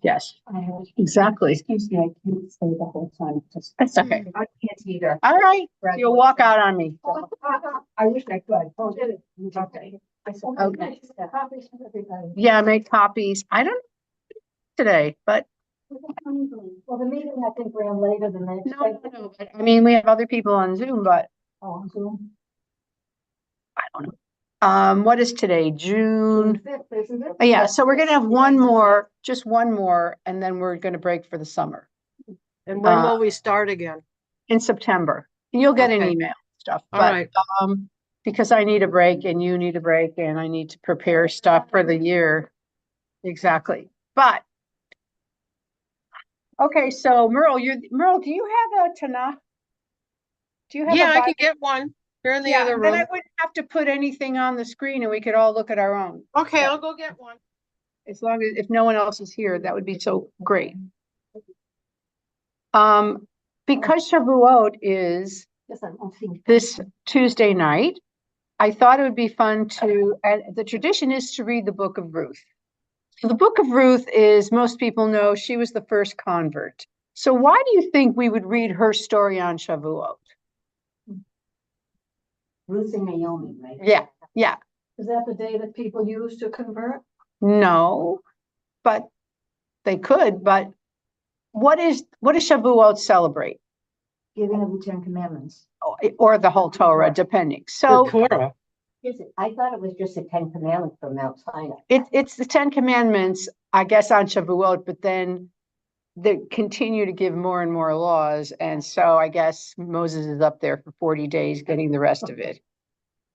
Yes, exactly. Excuse me, I can't stay the whole time. That's okay. I can't either. All right, you'll walk out on me. I wish I could. Oh, did it? Okay. Okay. Copies for everybody. Yeah, make copies. I don't know today, but Well, the meeting I think ran later than they expected. no. But, I mean, we have other people on Zoom, but Oh, on Zoom. I don't know. What is today? June? 5th, isn't it? Yeah, so we're gonna have one more, just one more, and then we're gonna break for the summer And when will we start again? in September. You'll get an Okay. email stuff, All but right. because I need a break and you need a break and I need to prepare stuff for the year. Exactly. But okay, so Merle, do you have a Tanakh? Do you have Yeah, a I Bible? can get one. They're in the Yeah, other and then I room. wouldn't have to put anything on the screen and we could all look at our own. Okay, I'll go get one. As long as, if no one else is here, that would be so great. Because Shavuot is this Tuesday night, I thought it would be fun to, and the tradition is to read the book of Ruth. So the book of Ruth is, most people know, she was the first convert. So why do you think we would read her story on Shavuot? Ruth and Naomi, right? Yeah, yeah. Is that the day that people use to convert? No, but they could, but what does Shavuot celebrate? Giving of the 10 Commandments. Or the whole Torah, depending. So Torah. Is it? I thought it was just the 10 Commandments from Mount Sinai. it's the 10 Commandments, I guess, on Shavuot, but then they continue to give more and more laws. And so I guess Moses is up there for 40 days getting the rest of it.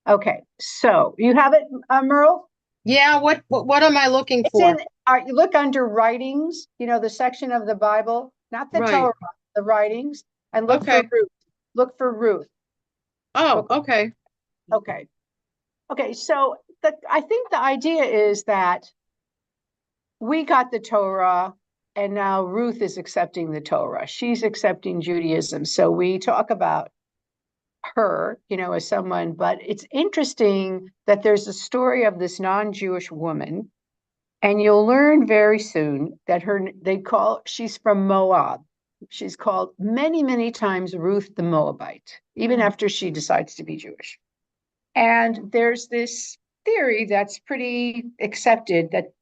Okay, so you have it, Merle? Yeah, what am I looking It's for? in, you look under writings, the section of the Bible, not the Right. Torah, the writings, and look for Okay. Ruth. Look for Ruth. Oh, okay. Okay. Okay, so I think the idea is that we got the Torah and now Ruth is accepting the Torah. She's accepting Judaism. So we talk about her, as someone, but it's interesting that there's a story of this non-Jewish woman, and you'll learn very soon that she's from Moab. She's called many, many times Ruth the Moabite, even after she decides to be Jewish. And there's this theory that's pretty accepted that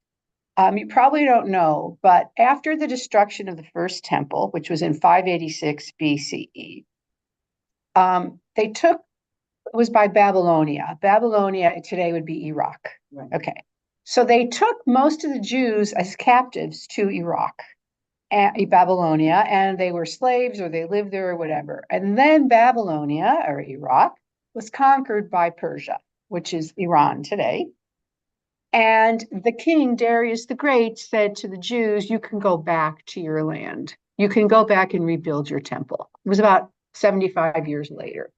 you probably don't know, but after the destruction of the first temple, which was in 586 BCE, it was by Babylonia. Babylonia today would be Iraq. Right. Okay. So they took most of the Jews as captives to Iraq, Babylonia, and they were slaves or they lived there or whatever. And then Babylonia or Iraq was conquered by Persia, which is Iran today. And the king, Darius the Great, said to the Jews, you can go back to your land. You can go back and rebuild your temple. It was about 75 years later.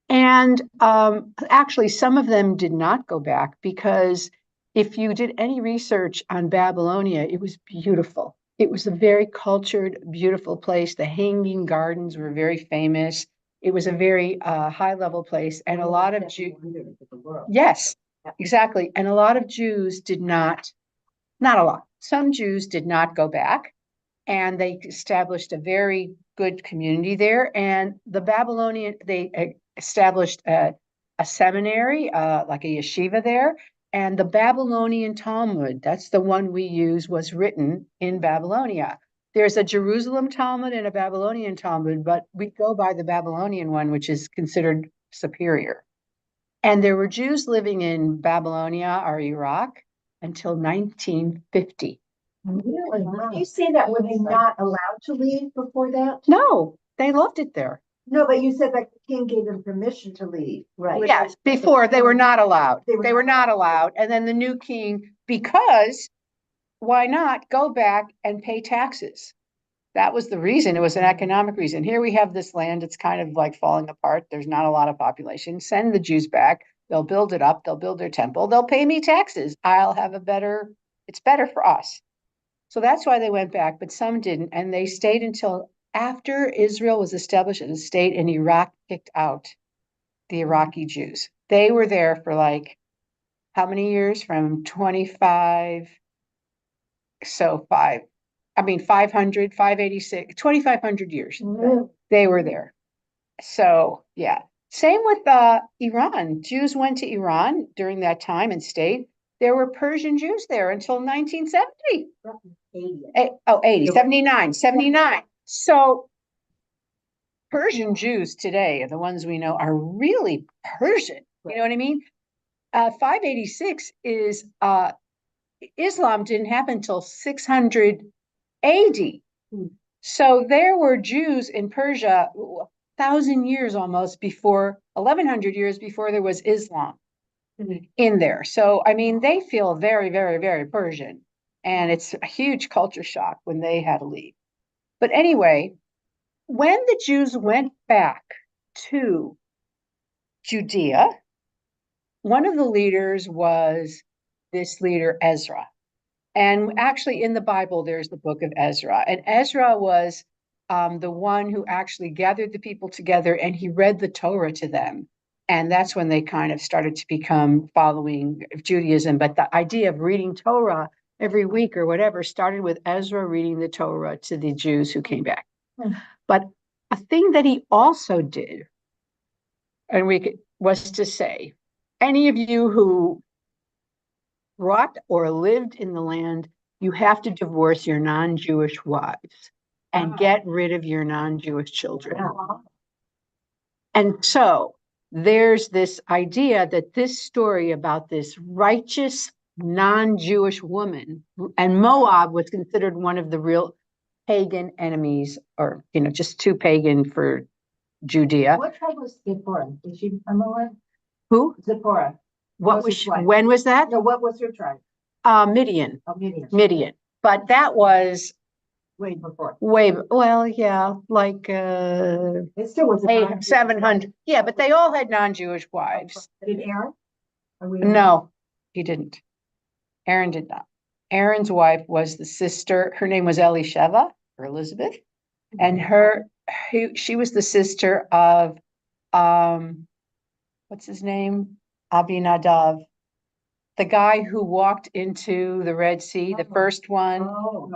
And actually, some of them did not go back because if you did any research on Babylonia, it was beautiful. It was a very cultured, beautiful place. The Hanging Gardens were very famous. It was a very high-level place, and a lot of Jews. Yes, exactly. And a lot of Jews did not a lot. Some Jews did not go back, and they established a very good community there. And the Babylonian, they established a seminary, like a yeshiva there. And the Babylonian Talmud, that's the one we use, was written in Babylonia. There's a Jerusalem Talmud and a Babylonian Talmud, but we go by the Babylonian one, which is considered superior. And there were Jews living in Babylonia or Iraq until 1950. Really? You say that were they not allowed to leave before that? No, they loved it there. No, but you said that the king gave them permission to leave, right? Yes, before they were not allowed. They were not allowed. And then the new king, because why not go back and pay taxes? That was the reason. It was an economic reason. Here we have this land. It's kind of like falling apart. There's not a lot of population. Send the Jews back. They'll build it up. They'll build their temple. They'll pay me taxes. It's better for us. So that's why they went back, but some didn't. And they stayed until after Israel was established as a state and Iraq kicked out the Iraqi Jews. They were there for like, how many years? From 25 So 500, 586, 2,500 years Really? they were there. So yeah, same with Iran. Jews went to Iran during that time and stayed. There were Persian Jews there until 1970. 80. 80, 79, 79. So Persian Jews today, the ones we know, are really Persian. You know what I mean? 586 is Islam didn't happen until 600 AD. So there were Jews in Persia 1,000 years almost before, 1,100 years before there was Islam in there. So, I mean, they feel very, very, very Persian. And it's a huge culture shock when they had to leave. But anyway, when the Jews went back to Judea, one of the leaders was this leader, Ezra. And actually, in the Bible, there's the book of Ezra. And Ezra was the one who actually gathered the people together and he read the Torah to them. And that's when they kind of started to become following Judaism. But the idea of reading Torah every week or whatever started with Ezra reading the Torah to the Jews who came back. But a thing that he also did, and was to say, any of you who brought or lived in the land, you have to divorce your non-Jewish wives and get rid of your non-Jewish children. And so there's this idea that this story about this righteous non-Jewish woman, and Moab was considered one of the real pagan enemies, or, just too pagan for Judea. What tribe was Zipporah? Is she from Moab? Who? Zipporah. What was she, when was that? No, what was her tribe? Midian. Oh, Midian. Midian. But that was Way before. well, yeah, like It still was 700. Yeah, but they all had non-Jewish wives. Did Aaron? No, he didn't. Aaron did not. Aaron's wife was the sister. Her name was Elisheva or Elizabeth, and she was the sister of what's his name? Abinadab, the guy who walked into the Red Sea, the first one.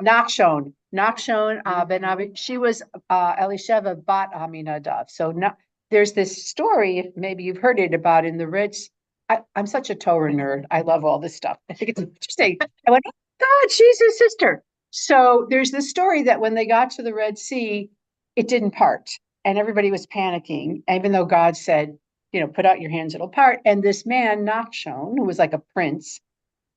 Nachshon ben Abi. She was Elisheva bat Aminadab. So there's this story, if maybe you've heard it, about in the Red Sea. I'm such a Torah nerd. I love all this stuff. I think it's interesting. I went, oh God, she's his sister. So there's this story that when they got to the Red Sea, it didn't part. And everybody was panicking, even though God said, put out your hands, it'll part. And this man, Nachshon, who was like a prince,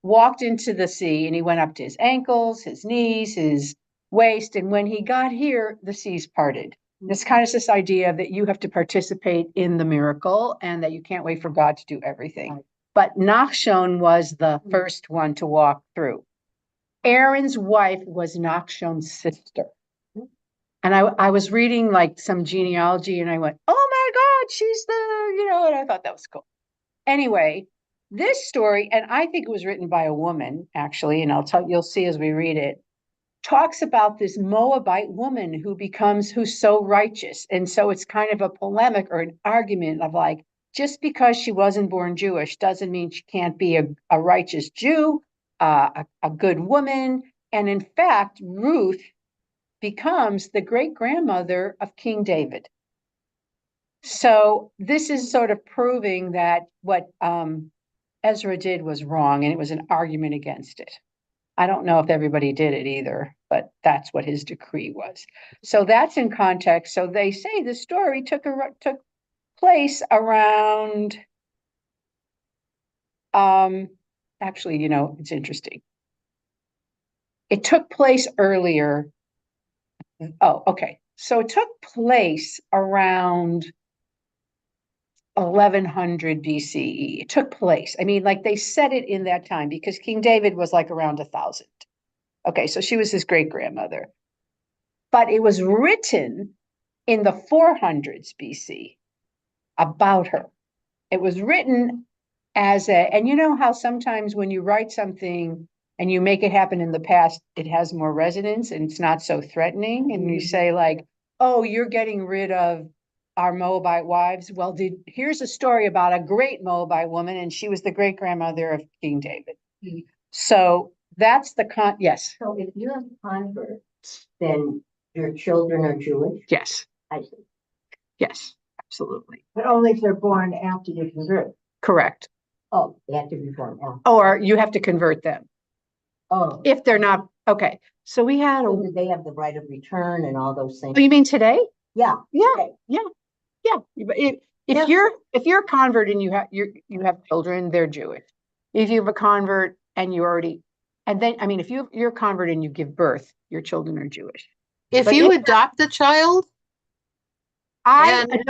walked into the sea and he went up to his ankles, his knees, his waist. And when he got here, the seas parted. It's kind of this idea that you have to participate in the miracle and that you can't wait for God to do everything. But Nachshon was the first one to walk through. Aaron's wife was Nachshon's sister. And I was reading like some genealogy and I went, oh my God, she's and I thought that was cool. Anyway, this story, and I think it was written by a woman, actually, and you'll see as we read it, talks about this Moabite woman who's so righteous. And so it's kind of a polemic or an argument of like, just because she wasn't born Jewish doesn't mean she can't be a righteous Jew, a good woman. And in fact, Ruth becomes the great-grandmother of King David. So this is sort of proving that what Ezra did was wrong, and it was an argument against it. I don't know if everybody did it either, but that's what his decree was. So that's in context. So they say the story took place around, actually, it's interesting. It took place earlier. Oh, okay. So it took place around 1100 BCE. It took place. I mean, like they said it in that time because King David was like around 1,000. Okay, so she was his great-grandmother. But it was written in the 400s BC about her. It was written and you know how sometimes when you write something and you make it happen in the past, it has more resonance and it's not so threatening. And you say like, oh, you're getting rid of our Moabite wives. Well, here's a story about a great Moabite woman, and she was the great-grandmother of King David. So That's yes, So if you're a convert, then your children are Jewish? yes, I see. yes, absolutely. But only if they're born after you convert. Correct. Oh, they have to be born after. Or you have to convert them Oh. if they're not, okay. So we had, So do they have the right of return and all those things? oh, you mean today? Yeah. Yeah, Okay. yeah, yeah. If Yeah. you're a convert and you have children, they're Jewish. If you have a convert and you already, and then, I mean, if you're a convert and you give birth, your children are Jewish. If But you if- adopt a child, I And-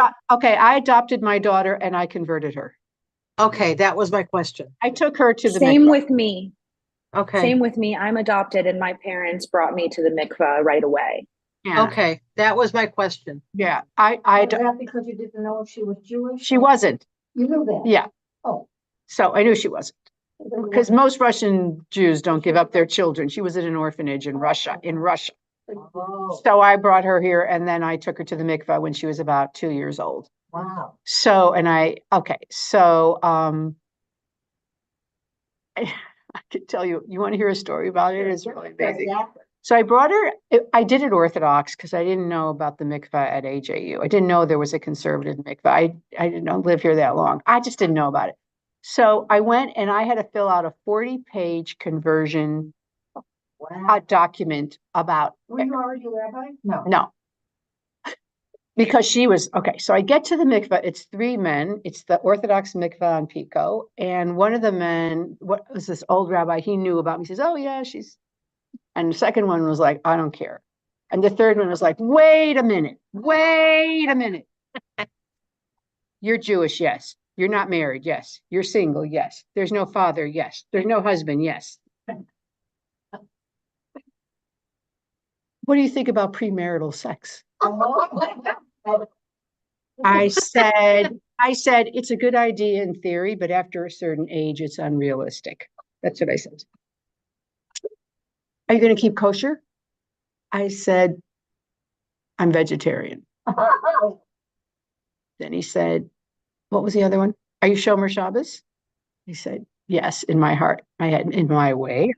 I adopted my daughter and I converted her. okay, that was my question. I took her to the Same mikvah. with me. Okay, Same with me. I'm adopted and my parents brought me to the mikvah right away. Yeah, okay, that was my question. yeah. Was that because you didn't know if she was Jewish? She wasn't. You knew that? Yeah. Oh. So I knew she wasn't. Because most Russian Jews don't give up their children. She was at an orphanage in Russia, Oh, So I brought her here and then I took her to the mikvah when she was about 2 years old. wow. So, okay, so, I could tell you, you want to hear a story about it? It's really amazing. Exactly. So I brought her, I did it Orthodox because I didn't know about the mikvah at AJU. I didn't know there was a conservative mikvah. I didn't live here that long. I just didn't know about it. So I went and I had to fill out a 40-page conversion Wow. document about, Were you already a rabbi? No. no. Because she was, okay, so I get to the mikvah, it's 3 men, it's the Orthodox mikvah on Pico, and one of the men, what was this old rabbi, he knew about me, he says, oh yeah, and the second one was like, I don't care. And the third one was like, wait a minute. You're Jewish, yes. You're not married, yes. You're single, yes. There's no father, yes. There's no husband, yes. What do you think about premarital sex? I said, it's a good idea in theory, but after a certain age, it's unrealistic. That's what I said. Are you going to keep kosher? I said, I'm vegetarian. Then he said, what was the other one? Are you Shomer Shabbos? He said, yes, in my heart. I had in my way.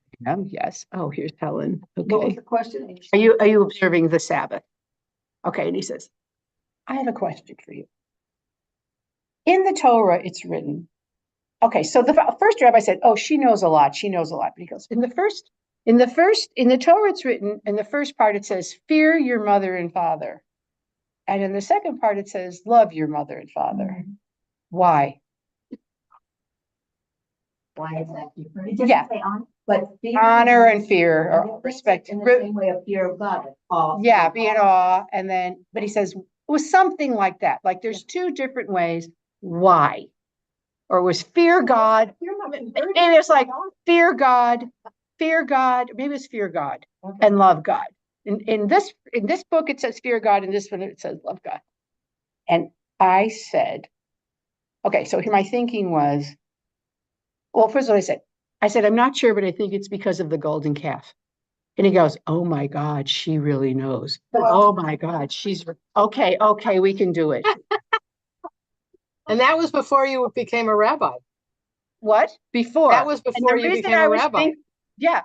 Yes. Oh, here's Helen. What was Okay. the question? Are you observing the Sabbath? Okay. And he says, I have a question for you. In the Torah, it's written. Okay, so the first rabbi said, oh, she knows a lot. She knows a lot. But he goes, in the Torah, it's written, in the first part, it says, fear your mother and father. And in the second part, it says, love your mother and father. Why? Why is that different? It doesn't Yeah. say honor, but fear. Honor and fear And or it's respect. in the same way of fear of God. Awe. Yeah, be in awe. And then, but he says, it was something like that. Like there's 2 different ways. Why? Or it was fear God. You're not Maybe it's like fear God, maybe it's fear God and love God. In this book, it says fear God. In this one, it says love God. And I said, okay, so here my thinking was, well, first of all, I said, I'm not sure, but I think it's because of the golden calf. And he goes, oh my God, she really knows. Oh my God, she's okay, we can do it. And that was before you became a rabbi. What? Before. That was And the before you reason became I a was rabbi. yeah.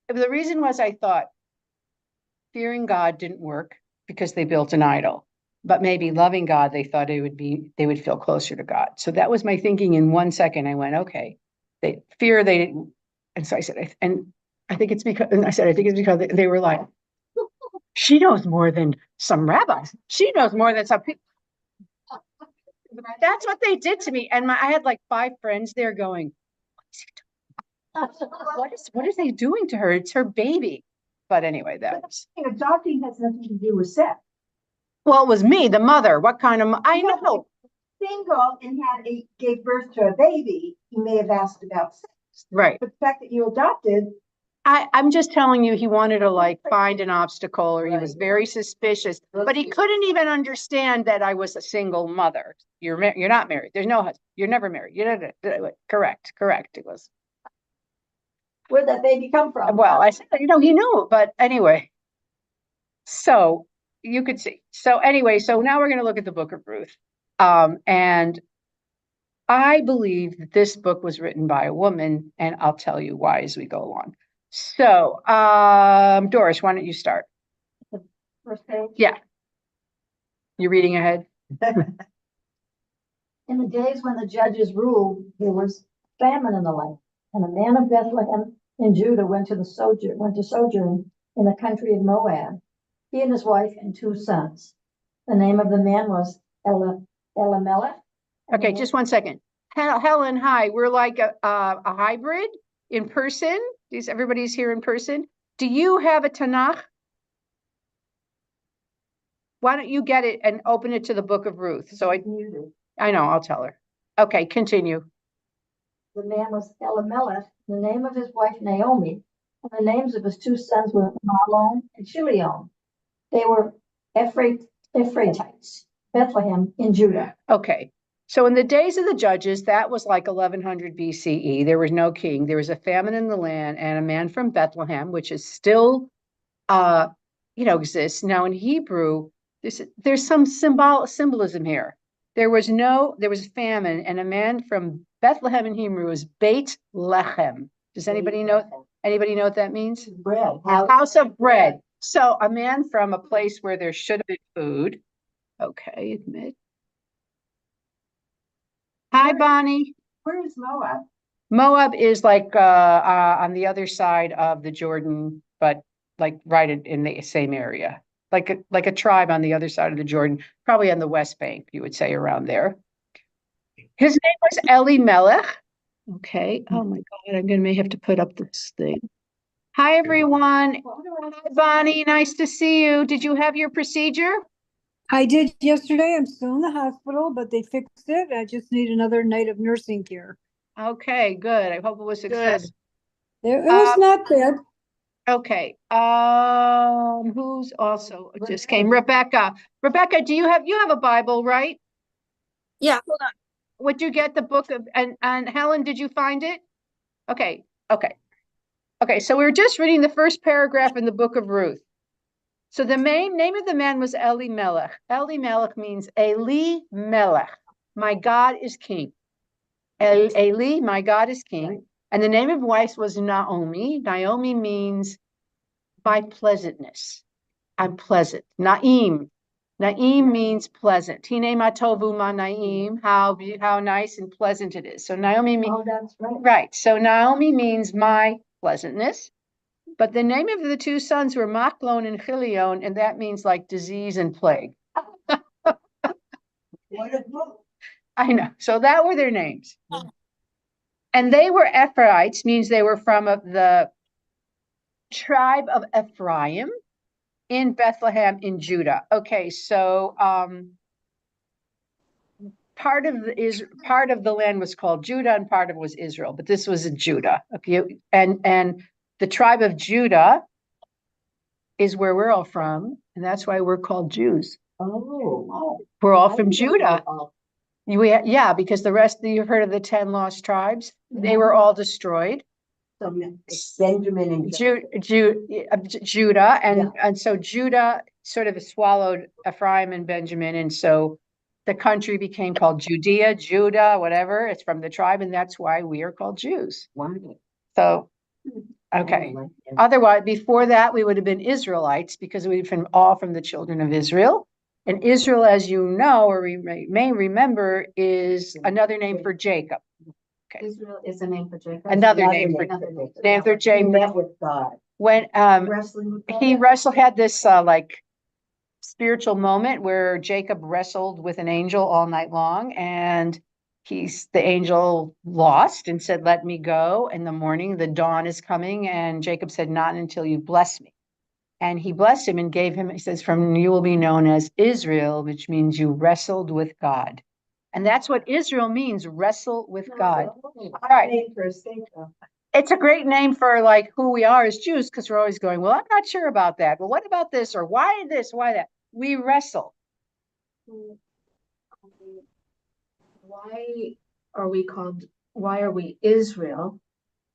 The reason was I thought fearing God didn't work because they built an idol. But maybe loving God, they thought they would feel closer to God. So that was my thinking in 1 second. I went, okay, they didn't. And so I said, and I think it's because, and I said, I think it's because they were like, she knows more than some rabbis. She knows more than some people. That's what they did to me. And I had like 5 friends there going, what are they doing to her? It's her baby. But anyway, that was. Adopting has nothing to do with sex. Well, it was me, the mother. What kind of, I Yeah, know. Single and gave birth to a baby, he may have asked about sex. Right. But the fact that you adopted. I'm just telling you, he wanted to like find an obstacle, or he was very suspicious, but he couldn't even understand that I was a single mother. You're not married. There's no husband. You're never married. Correct. It was. Where'd that baby come from? Well, I said, he knew, but anyway. So you could see. So anyway, so now we're going to look at the book of Ruth. And I believe that this book was written by a woman, and I'll tell you why as we go along. So, Doris, why don't you start? First page. Yeah. You're reading ahead? In the days when the judges ruled, there was famine in the land, and a man of Bethlehem in Judah went to sojourn in the country of Moab. He and his wife and 2 sons. The name of the man was Elimelech. Okay, just one second. Helen, hi. We're like a hybrid in person. Everybody's here in person. Do you have a Tanakh? Why don't you get it and open it to the book of Ruth? So I know, I'll tell her. Okay, continue. The man was Elimelech, the name of his wife Naomi, and the names of his 2 sons were Mahlon and Chilion. They were Ephraimites, Bethlehem in Judah. Okay. So in the days of the judges, that was like 1100 BCE. There was no king. There was a famine in the land, and a man from Bethlehem, which is still, exists. Now in Hebrew, there's some symbolism here. There was famine, and a man from Bethlehem in Hebrew is Beit Lechem. Does anybody know what that means? Bread. House of bread. So a man from a place where there should have been food. Okay, admit. Hi, Bonnie. Where is Moab? Moab is like on the other side of the Jordan, but like right in the same area, like a tribe on the other side of the Jordan, probably on the West Bank, you would say, around there. His name was Elimelech. Okay. Oh my God, may have to put up this thing. Hi, everyone. Hi, Bonnie. Nice to see you. Did you have your procedure? I did yesterday. I'm still in the hospital, but they fixed it. I just need another night of nursing care. Okay, good. I hope it was successful. It was not bad. Okay. Who's also just came? Rebecca. Rebecca, do you have a Bible, right? Yeah, hold on. Would you get the book of and Helen, did you find it? Okay. So we were just reading the first paragraph in the book of Ruth. So the main name of the man was Elimelech. Elimelech means Eli Melech. My God is king. Eli, my God is king. Right. And the name of wife was Naomi. Naomi means by pleasantness. I'm pleasant. Naim. Naim means pleasant. Hine matovu ma naim. How nice and pleasant it is. So Naomi means. Oh, that's right. Right. So Naomi means my pleasantness. But the name of the 2 sons were Machlon and Chilion, and that means like disease and plague. What a book. I know. So that were their names. And they were Ephraimites, means they were from the tribe of Ephraim in Bethlehem in Judah. Okay, so part of the land was called Judah and part of it was Israel, but this was in Judah. Okay, and the tribe of Judah is where we're all from, and that's why we're called Jews. Oh. We're all from Judah. Because the rest, you've heard of the 10 lost tribes? They were all destroyed. So Benjamin and Judah, and so Judah sort of swallowed Ephraim and Benjamin, and so the country became called Judea, Judah, whatever. It's from the tribe, and that's why we are called Jews. Wonderful. So, okay. Otherwise, before that, we would have been Israelites because we've been all from the children of Israel. And Israel, as you know, or we may remember, is another name for Jacob. Okay. Israel is a name for Jacob. Another name for Jacob. Met with God. When Wrestling with God. he had this like spiritual moment where Jacob wrestled with an angel all night long, and the angel lost and said, "Let me go." In the morning, the dawn is coming, and Jacob said, "Not until you bless me." And he blessed him and gave him, he says, "From you will be known as Israel," which means you wrestled with God. And that's what Israel means, wrestle with God. All right. It's a great name for like who we are as Jews, because we're always going, well, I'm not sure about that. Well, what about this? Or why this? Why that? We wrestle. Why are we Israel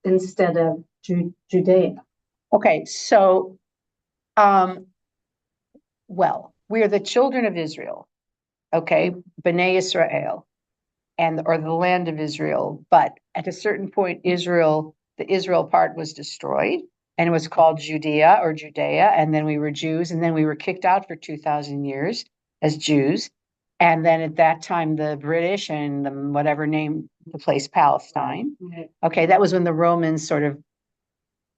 instead of Judea? Okay, so, we are the children of Israel. Okay, Bnei Israel, or the land of Israel. But at a certain point, the Israel part was destroyed. and it was called Judea or Judea, and then we were Jews, and then we were kicked out for 2,000 years as Jews. And then at that time, the British and the whatever named the place Palestine. Okay, that was when the Romans sort of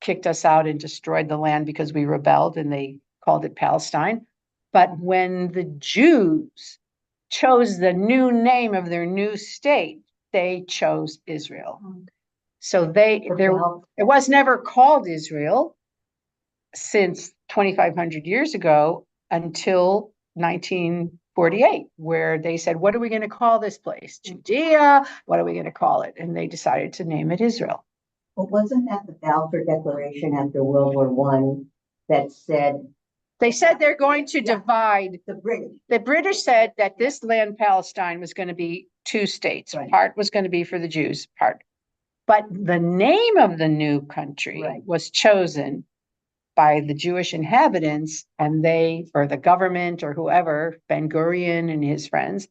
kicked us out and destroyed the land because we rebelled, and they called it Palestine. But when the Jews chose the new name of their new state, they chose Israel. So it was never called Israel since 2,500 years ago until 1948, where they said, what are we going to call this place? Judea? What are we going to call it? And they decided to name it Israel. But wasn't that the Balfour Declaration after World War One that said They said they're going to divide. the British? The British said that this land, Palestine, was going to be two states. Right. Part was going to be for the Jews, part. But the name of the new country Right. was chosen by the Jewish inhabitants, and they, or the government or whoever, Ben Gurion and his friends,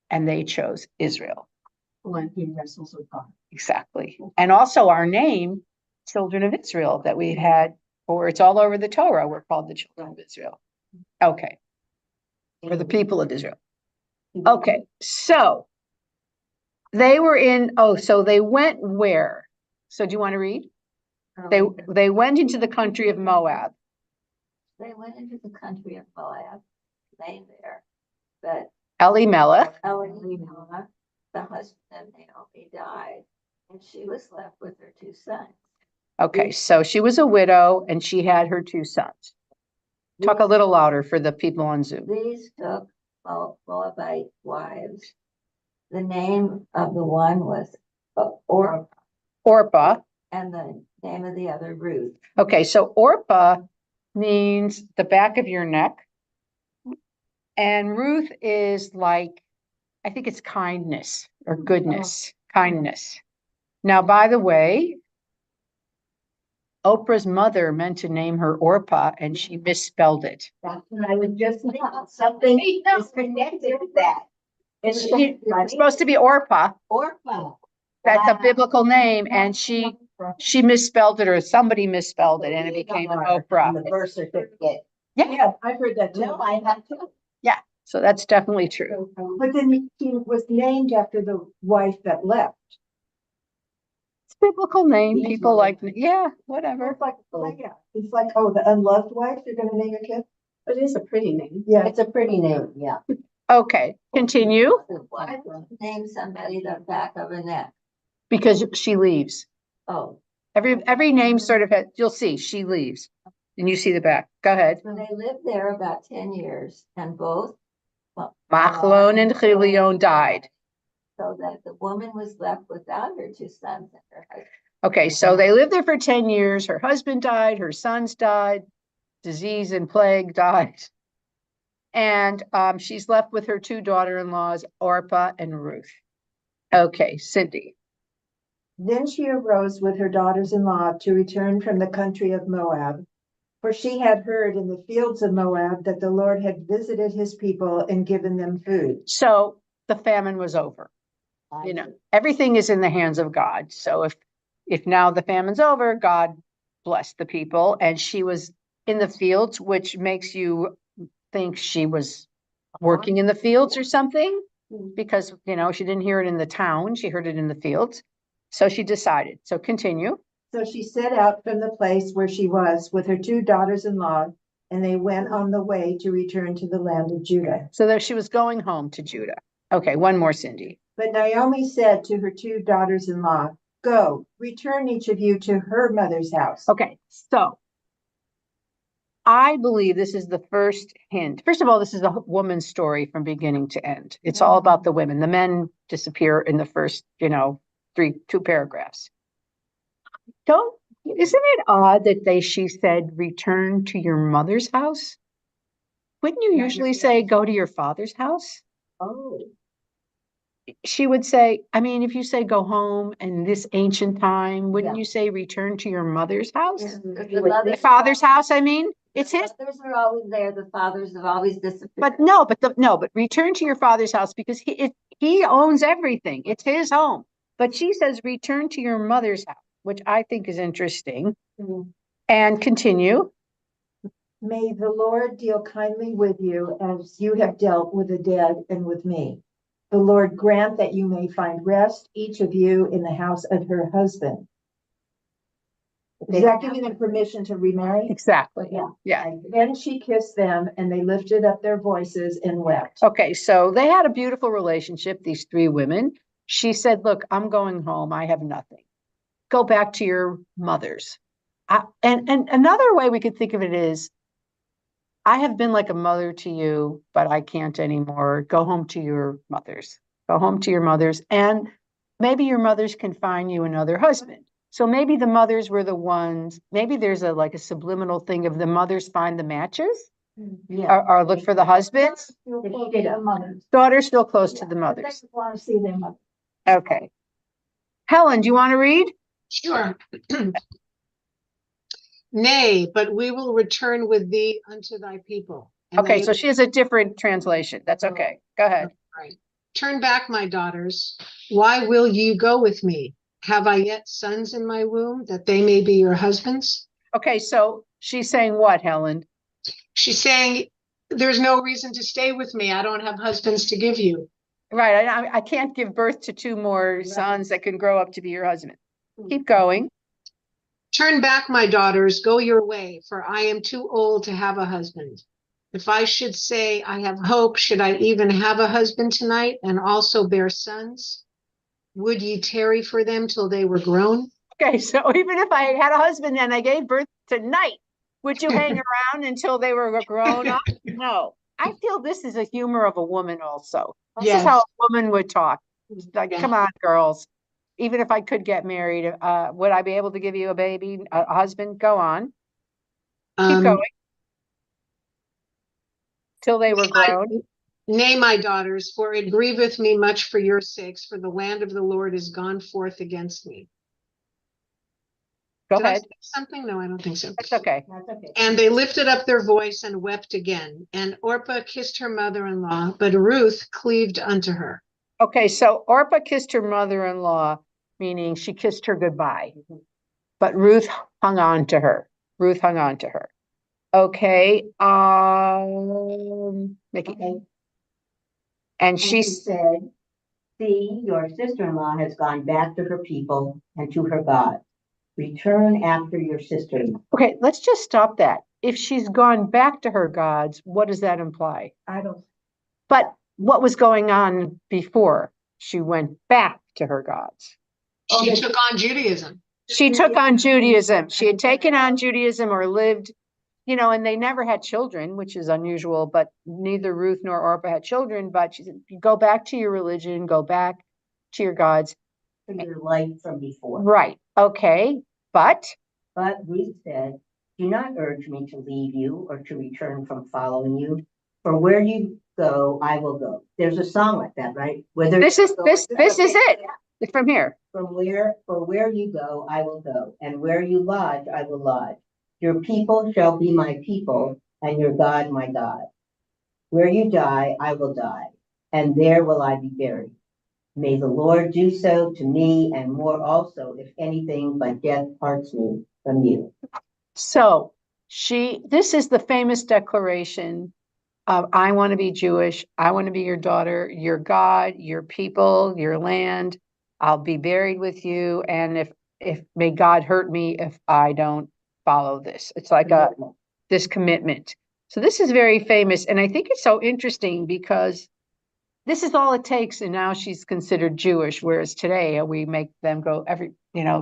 and they chose Israel. When he wrestles with God. Exactly. And also our name, Children of Israel, that we had, or it's all over the Torah, we're called the Children of Israel. Okay. Or the people of Israel. Okay, so they were so they went where? So do you want to read? They went into the country of Moab. They went into the country of Moab, lay there, but Elimelech, Elimelech, the husband of Naomi, died, and she was left with her two sons. okay, so she was a widow and she had her two sons. Talk a little louder for the people on Zoom. These took Moabite wives. The name of the one was Orpah. and the name of the other Ruth. Okay, so Orpah means the back of your neck. And Ruth is like, I think it's kindness or goodness, kindness. Now, by the way, Oprah's mother meant to name her Orpah and she misspelled it. That's what I was just thinking. Something is connected with that. It's supposed to be Orpah. Orpah. That's a Wow. biblical name, and she misspelled it, or somebody misspelled it, and it became On Oprah. the birth certificate. Yeah, I've heard that No, I have to. so that's definitely true. But then he was named after the wife that left. It's a biblical name. People like, yeah, whatever. It's like, oh, the unloved wife, you're gonna name your kid? It is a pretty name. Yeah. It's a pretty name, yeah. Okay, continue, Why would you name somebody the back of a neck? because she leaves. Oh, Every name sort of has, you'll see, she leaves. And you see the back. Go ahead. so they lived there about 10 years and both. Machlon and Chilion died. So that the woman was left without her two sons and her husband. Okay, so they lived there for 10 years. Her husband died, her sons died, disease and plague died. And she's left with her two daughter-in-laws, Orpah and Ruth. Okay, Cindy. Then she arose with her daughters-in-law to return from the country of Moab. For she had heard in the fields of Moab that the Lord had visited his people and given them food. So the famine was over. You know, everything is in the hands of God. So if now the famine's over, God blessed the people, and she was in the fields, which makes you think she was working in the fields or something, because, you know, she didn't hear it in the town, she heard it in the fields. So she decided. So continue. So she set out from the place where she was with her two daughters-in-law, and they went on the way to return to the land of Judah. So that she was going home to Judah. Okay, one more, Cindy. But Naomi said to her two daughters-in-law, "Go, return each of you to her mother's house." Okay, so I believe this is the first hint. First of all, this is a woman's story from beginning to end. It's all about the women. The men disappear in the first, two paragraphs. Isn't it odd that she said, return to your mother's house? Wouldn't you usually say, go to your father's house? Oh. She would say, I mean, if you say go home in this ancient time, wouldn't you say return to your mother's house? The father's house, I mean, it's his. Mothers are always there, the fathers have always disappeared. But return to your father's house because he owns everything. It's his home. But she says return to your mother's house, which I think is interesting. And continue. May the Lord deal kindly with you as you have dealt with the dead and with me. The Lord grant that you may find rest, each of you, in the house of her husband. Is that giving them permission to remarry? Exactly. Yeah. Yeah. Then she kissed them and they lifted up their voices and wept. Okay, so they had a beautiful relationship, these three women. She said, look, I'm going home. I have nothing. Go back to your mothers. And another way we could think of it is, I have been like a mother to you, but I can't anymore. Go home to your mothers. Go home to your mothers. And maybe your mothers can find you another husband. So maybe the mothers were the ones, maybe there's a subliminal thing of the mothers find the matches or look for the husbands. Daughters feel close to the mothers. Want to see their mother. Okay. Helen, do you want to read? Sure. Nay, but we will return with thee unto thy people. And Okay, then so she has a different translation. That's okay. Go ahead. right. Turn back, my daughters. Why will ye go with me? Have I yet sons in my womb that they may be your husbands? Okay, so she's saying what, Helen? She's saying, there's no reason to stay with me. I don't have husbands to give you. Right, I can't give birth to two more sons that can grow up to be your husband. Keep going. Turn back, my daughters, go your way, for I am too old to have a husband. If I should say I have hope, should I even have a husband tonight and also bear sons? Would ye tarry for them till they were grown? Okay, so even if I had a husband and I gave birth tonight, would you hang around until they were grown up? No. I feel this is a humor of a woman also. This is how a woman would talk. Like, Yeah. come on, girls. Even if I could get married, would I be able to give you a baby, a husband? Go on. Keep going. Till they were grown. Nay, my daughters, for it grieveth me much for your sakes, for the land of the Lord is gone forth against me. Go Did I ahead. say something? No, I don't think so. That's okay. That's okay. And they lifted up their voice and wept again. And Orpah kissed her mother-in-law, but Ruth cleaved unto her. Okay, so Orpah kissed her mother-in-law, meaning she kissed her goodbye. But Ruth hung on to her. Ruth hung on to her. Okay, Mickey. Okay. And And she she said, see, your sister-in-law has gone back to her people and to her God. Return after your sister-in-law. okay, let's just stop that. If she's gone back to her gods, what does that imply? I don't. But what was going on before she went back to her gods? She took on Judaism. She took on Judaism. She had taken on Judaism or lived, and they never had children, which is unusual, but neither Ruth nor Orpah had children. But she said, go back to your religion, go back to your gods. For your life from before. Right. Okay. But Ruth said, do not urge me to leave you or to return from following you. For where you go, I will go. There's a song like that, right? Whether this is it. It's from here. For where you go, I will go, and where you lodge, I will lodge. Your people shall be my people, and your God my God. Where you die, I will die, and there will I be buried. May the Lord do so to me, and more also, if anything but death parts me from you. So this is the famous declaration of, I want to be Jewish. I want to be your daughter, your God, your people, your land. I'll be buried with you. And if may God hurt me if I don't follow this. It's like this commitment. So this is very famous. And I think it's so interesting because this is all it takes. And now she's considered Jewish, whereas today we make them go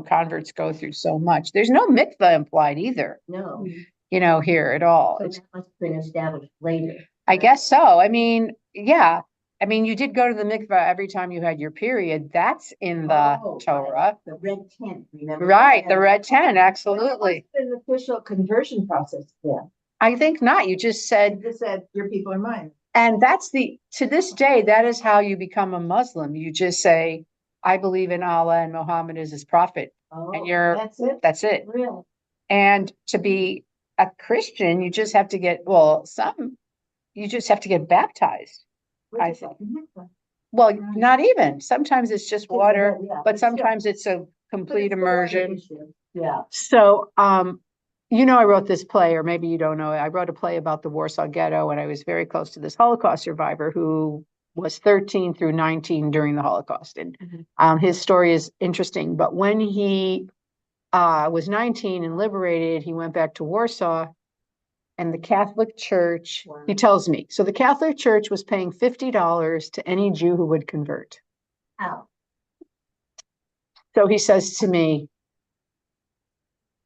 converts go through so much. There's no mikvah implied either, No, here at all. so that must have been established later. I guess so. I mean, yeah. I mean, you did go to the mikvah every time you had your period. That's in the Torah. Right. The red tent, remember? Right, the red tent, absolutely. It's an official conversion process. Yeah. I think not. You just said, You just said, your people are mine. and to this day, that is how you become a Muslim. You just say, I believe in Allah and Muhammad is his prophet. And that's it. Really? And to be a Christian, you just have to get, you just have to get baptized. I think. Well, not even. Sometimes it's just water, but sometimes it's a complete immersion. Yeah. So, you know, I wrote this play, or maybe you don't know it. I wrote a play about the Warsaw Ghetto, and I was very close to this Holocaust survivor who was 13 through 19 during the Holocaust. And his story is interesting. But when he was 19 and liberated, he went back to Warsaw, and the Catholic Church, he tells me, so the Catholic Church was paying $50 to any Jew who would convert. Ow. So he says to me,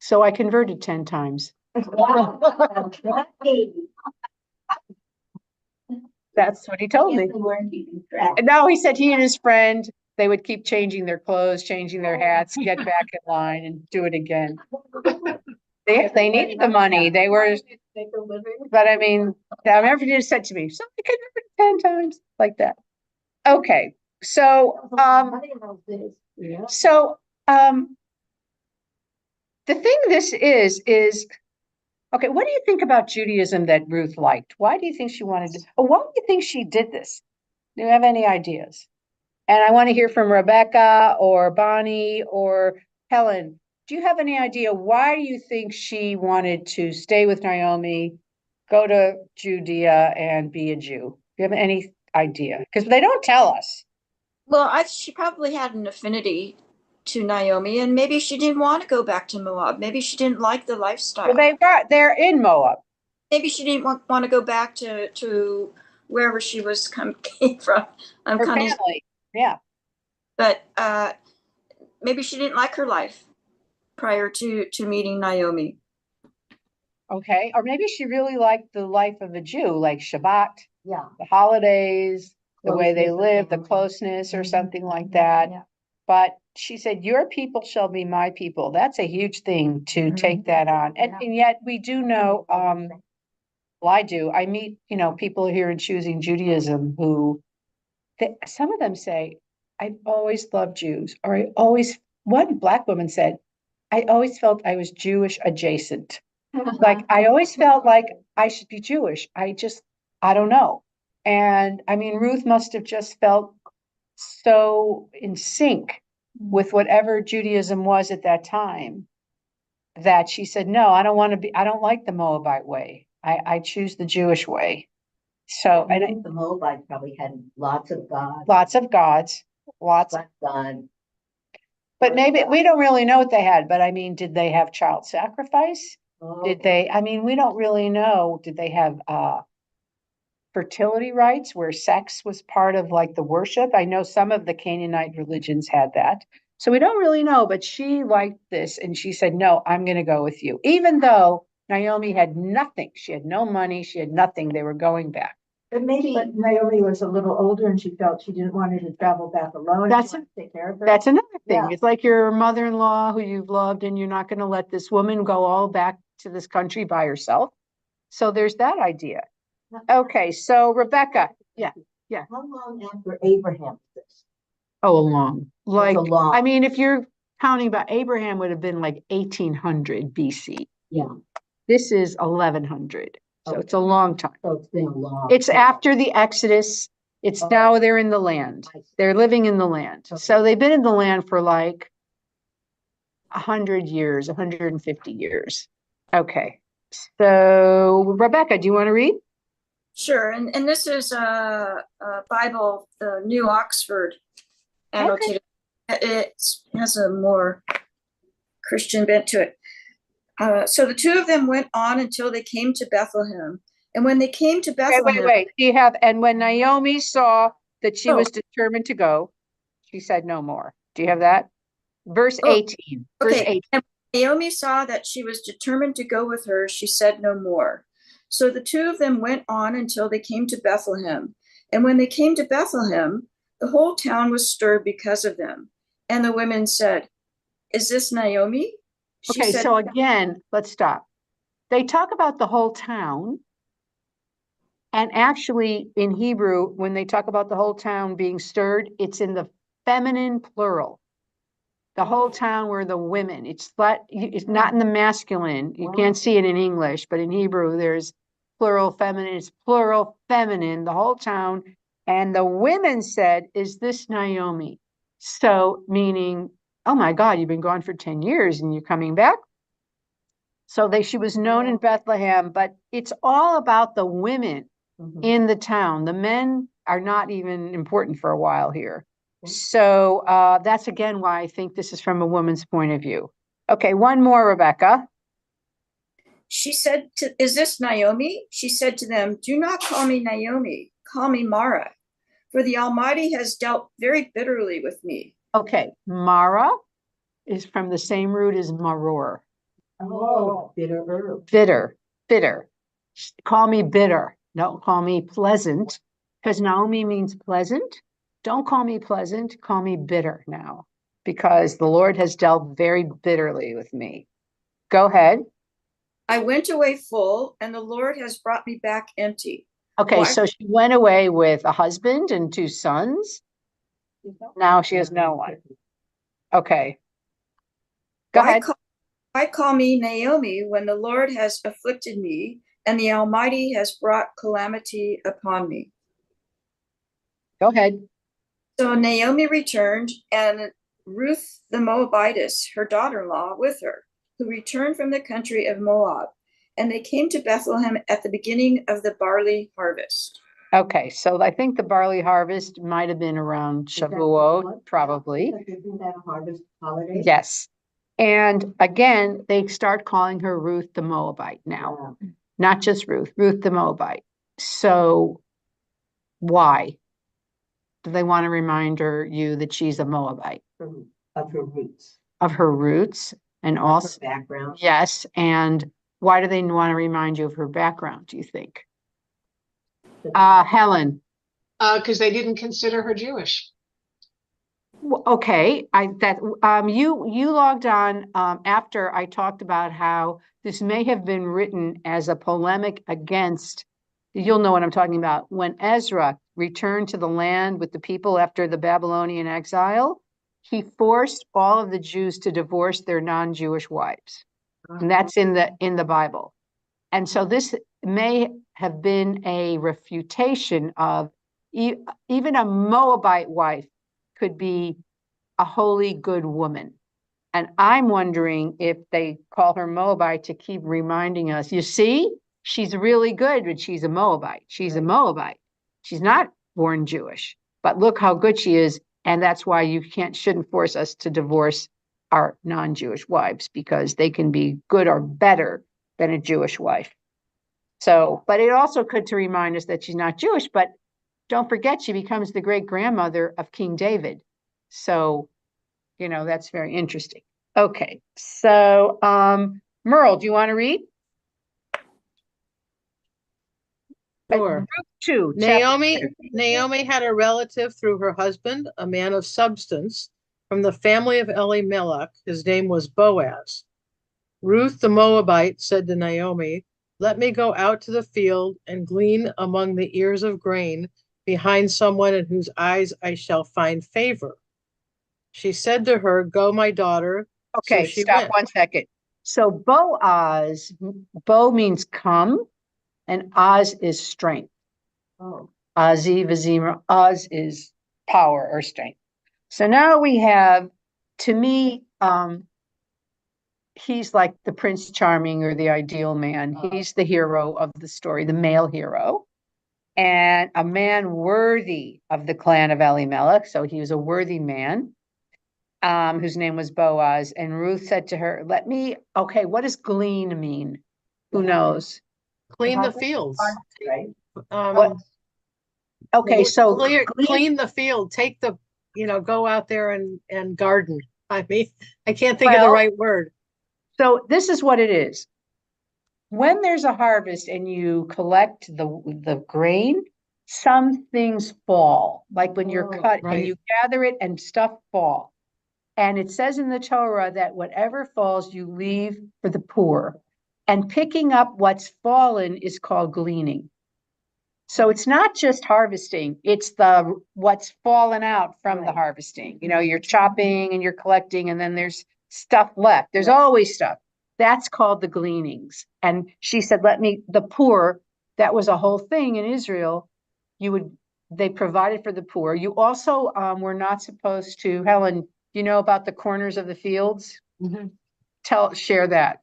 so I converted 10 times. That's what he told me. No, he said he and his friend, they would keep changing their clothes, changing their hats, get back in line and do it again. They needed the money. They were, but I mean, everybody just said to me, so I converted 10 times like that. Okay. So, the thing this is, okay, what do you think about Judaism that Ruth liked? Why do you think she wanted to, why do you think she did this? Do you have any ideas? And I want to hear from Rebecca or Bonnie or Helen. Do you have any idea why do you think she wanted to stay with Naomi, go to Judea and be a Jew? Do you have any idea? Because they don't tell us. Well, she probably had an affinity to Naomi, and maybe she didn't want to go back to Moab. Maybe she didn't like the lifestyle. Well, they're in Moab. Maybe she didn't want to go back to wherever she was came from. Her family, yeah. But maybe she didn't like her life prior to meeting Naomi. Okay, or maybe she really liked the life of a Jew, like Shabbat, Yeah. the holidays, the way they Closeness, live, the closeness or something like that. Yeah. But she said, your people shall be my people. That's a huge thing to take that on. And yet we do know, well, I do. I meet, people here in Choosing Judaism who, some of them say, I've always loved Jews, or one Black woman said, I always felt I was Jewish adjacent. Like, I always felt like I should be Jewish. I don't know. And I mean, Ruth must have just felt so in sync with whatever Judaism was at that time that she said, no, I don't like the Moabite way. I choose the Jewish way. So, I think the Moabites probably had lots of gods. Lots of gods, lots of gods. But maybe we don't really know what they had, but I mean, did they have child sacrifice? Did they, I mean, we don't really know. Did they have fertility rites where sex was part of like the worship? I know some of the Canaanite religions had that. So we don't really know, but she liked this and she said, no, I'm going to go with you. Even though Naomi had nothing, she had no money, she had nothing, they were going back. But maybe Naomi was a little older and she felt she didn't want her to travel back alone. That's take care of her. That's another thing. Yeah. It's like your mother-in-law who you've loved and you're not going to let this woman go all back to this country by herself. So there's that idea. Okay, so Rebecca, yeah. How long after Abraham? Oh, long. Like, a long. I mean, if you're counting about Abraham would have been like 1800 BC. Yeah. This is 1100. So Okay. it's a long time. So it's been a long. It's after the Exodus. It's now they're in the land. They're living in the land. Okay. So they've been in the land for like 100 years, 150 years. Okay. So Rebecca, do you want to read? Sure, and this is a Bible, the New Oxford annotated. It has a more Christian bent to it. So the two of them went on until they came to Bethlehem. And when they came to Bethlehem. Wait. Do you have, and when Naomi saw that she was determined to go, she said no more. Do you have that? Verse 18. Verse Okay. 18. And Naomi saw that she was determined to go with her. She said no more. So the two of them went on until they came to Bethlehem. And when they came to Bethlehem, the whole town was stirred because of them. And the women said, is this Naomi? She Okay, said, so again, let's stop. They talk about the whole town. And actually, in Hebrew, when they talk about the whole town being stirred, it's in the feminine plural. The whole town were the women. It's not in the masculine. You can't see it in English, but in Hebrew, there's plural feminine. It's plural feminine, the whole town. And the women said, is this Naomi? So meaning, oh my God, you've been gone for 10 years and you're coming back? So she was known in Bethlehem, but it's all about the women in the town. The men are not even important for a while here. So that's again why I think this is from a woman's point of view. Okay, one more, Rebecca. She said to, is this Naomi? She said to them, do not call me Naomi, call me Mara, for the Almighty has dealt very bitterly with me. Okay, Mara is from the same root as maror. Oh, bitter herb. Bitter, bitter. Call me bitter. Don't call me pleasant, because Naomi means pleasant. Don't call me pleasant, call me bitter now, because the Lord has dealt very bitterly with me. Go ahead. I went away full, and the Lord has brought me back empty. Okay, Why- so she went away with a husband and 2 sons. Now she has no one. Okay. Go ahead. Why call me Naomi when the Lord has afflicted me and the Almighty has brought calamity upon me? Go ahead. So Naomi returned, and Ruth the Moabitess, her daughter-in-law, with her, who returned from the country of Moab. And they came to Bethlehem at the beginning of the barley harvest. Okay, so I think the barley harvest might have been around Shavuot, probably. Isn't that a harvest holiday? Yes. And again, they start calling her Ruth the Moabite now, not just Ruth, Ruth the Moabite. So why do they want to remind you that she's a Moabite? Of her roots. Of her roots and Of also, her background. yes. And why do they want to remind you of her background, do you think? Helen. Because they didn't consider her Jewish. Okay, you logged on after I talked about how this may have been written as a polemic against, you'll know what I'm talking about, when Ezra returned to the land with the people after the Babylonian exile, he forced all of the Jews to divorce their non-Jewish wives. And that's in the Bible. And so this may have been a refutation of even a Moabite wife could be a holy, good woman. And I'm wondering if they call her Moabite to keep reminding us, you see, she's really good, but she's a Moabite. She's a Moabite. She's not born Jewish, but look how good she is. And that's why you shouldn't force us to divorce our non-Jewish wives, because they can be good or better than a Jewish wife. So, but it also could to remind us that she's not Jewish, but don't forget, she becomes the great grandmother of King David. So, that's very interesting. Okay. So, Merle, do you want to read? Sure. Two. Naomi had a relative through her husband, a man of substance from the family of Elimelech. His name was Boaz. Ruth the Moabite said to Naomi, let me go out to the field and glean among the ears of grain behind someone in whose eyes I shall find favor. She said to her, go, my daughter. Okay, so she stop went. 1 second. So Boaz, Bo means come, and Oz is strength. Oh. Ozi, Vazima, Oz is power or strength. So now we have, to me, he's like the Prince Charming or the ideal man. He's the hero of the story, the male hero, and a man worthy of the clan of Elimelech. So he was a worthy man, whose name was Boaz. And Ruth said to her, okay, what does glean mean? Who knows? Clean the fields. Right. What? Okay, so clean the field. Take the, go out there and garden. I mean, I can't think of the right word. So this is what it is. When there's a harvest and you collect the grain, some things fall, like when you're cut and you gather it and stuff fall. And it says in the Torah that whatever falls, you leave for the poor. And picking up what's fallen is called gleaning. So it's not just harvesting, it's what's fallen out from the harvesting. You're chopping and you're collecting, and then there's stuff left. There's always stuff. That's called the gleanings. And she said, the poor, that was a whole thing in Israel. They provided for the poor. You also were not supposed to, Helen, you know about the corners of the fields? Mm-hmm. Share that.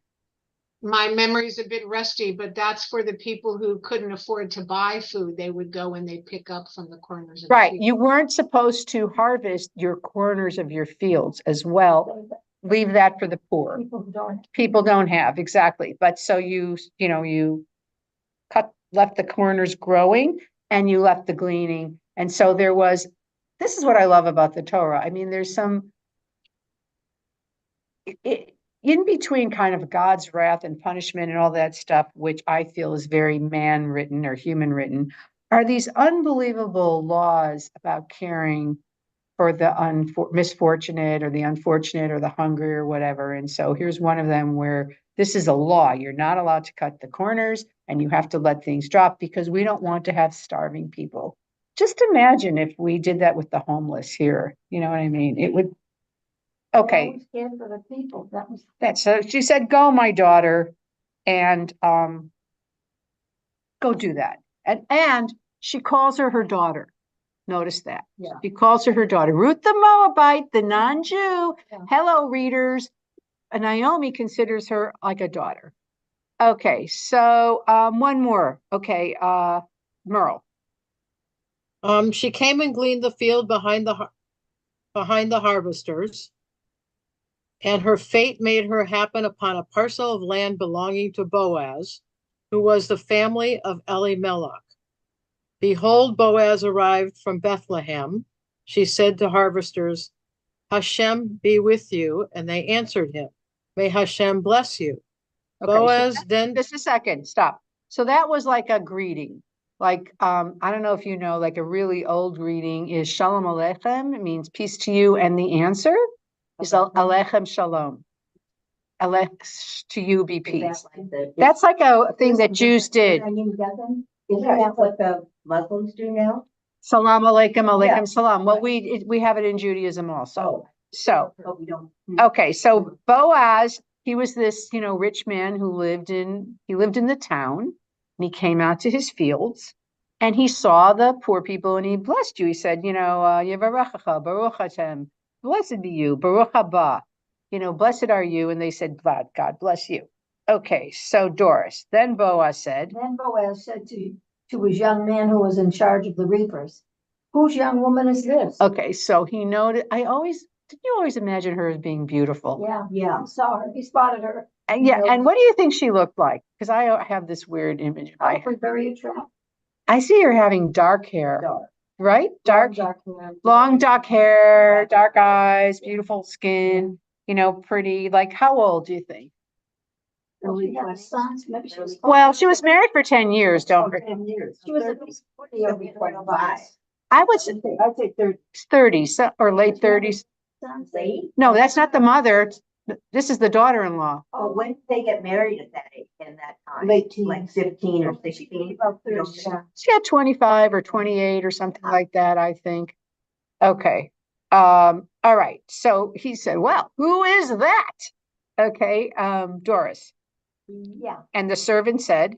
My memory's a bit rusty, but that's for the people who couldn't afford to buy food. They would go and they pick up from the corners of the Right, field. you weren't supposed to harvest your corners of your fields as well. Leave that for the poor. People don't have, exactly. But so you know, you left the corners growing and you left the gleaning. And so there was, this is what I love about the Torah. I mean, there's some, in between kind of God's wrath and punishment and all that stuff, which I feel is very man written or human written, are these unbelievable laws about caring for the misfortunate or the unfortunate or the hungry or whatever. And so here's one of them where this is a law. You're not allowed to cut the corners and you have to let things drop because we don't want to have starving people. Just imagine if we did that with the homeless here. You know what I mean? It would. Okay. Always cared for the people. That was. That's so she said, go, my daughter, and go do that. And she calls her daughter. Notice that. Yeah. She calls her daughter. Ruth the Moabite, the non-Jew. Yeah. Hello, readers. Naomi considers her like a daughter. Okay, so one more. Okay, Merle. She came and gleaned the field behind the harvesters, and her fate made her happen upon a parcel of land belonging to Boaz, who was the family of Elimelech. Behold, Boaz arrived from Bethlehem. She said to harvesters, Hashem be with you. And they answered him, may Hashem bless you. Okay, Boaz so then, just a second, stop. So that was like a greeting. Like, I don't know if you know, like a really old greeting is Shalom Aleichem. It means peace to you. And the answer is Aleichem Shalom. Alech to you be peace. That's like a thing that Jews did. Isn't that what the Muslims do now? Salam alaikum, alaikum Yeah. salam. Well, we have it in Judaism also. Oh. So, But we don't. okay, so Boaz, he was this, rich man who lived in the town, and he came out to his fields and he saw the poor people and he blessed you. He said, Yevarechecha, Baruch Hashem, blessed be you, Baruch haba, blessed are you. And they said, God bless you. Okay, so Doris, then Boaz said To his young man who was in charge of the reapers, whose young woman is this? okay, so he noted, did you always imagine her as being beautiful? Yeah, I saw her. He spotted her. And yeah, and what do you think she looked like? Because I have this weird image in my head. Probably very attractive. I see her having dark hair, right? Long Dark hair, dark eyes, beautiful skin, pretty. Like, how old do you think? She had sons. Maybe she was. Well, she was married for 10 years, don't forget. 10 years. She was at least 40 or 25. I would say I'd say 30s or late 30s. sons. Late? No, that's not the mother. This is the daughter-in-law. Oh, when did they get married at that age, in that time? Late teens. Like 15 or 16? About You know, 30, yeah. She had 25 or 28 or something like that, I think. Okay. All right. So he said, well, who is that? Okay. Doris. Yeah, And the servant said,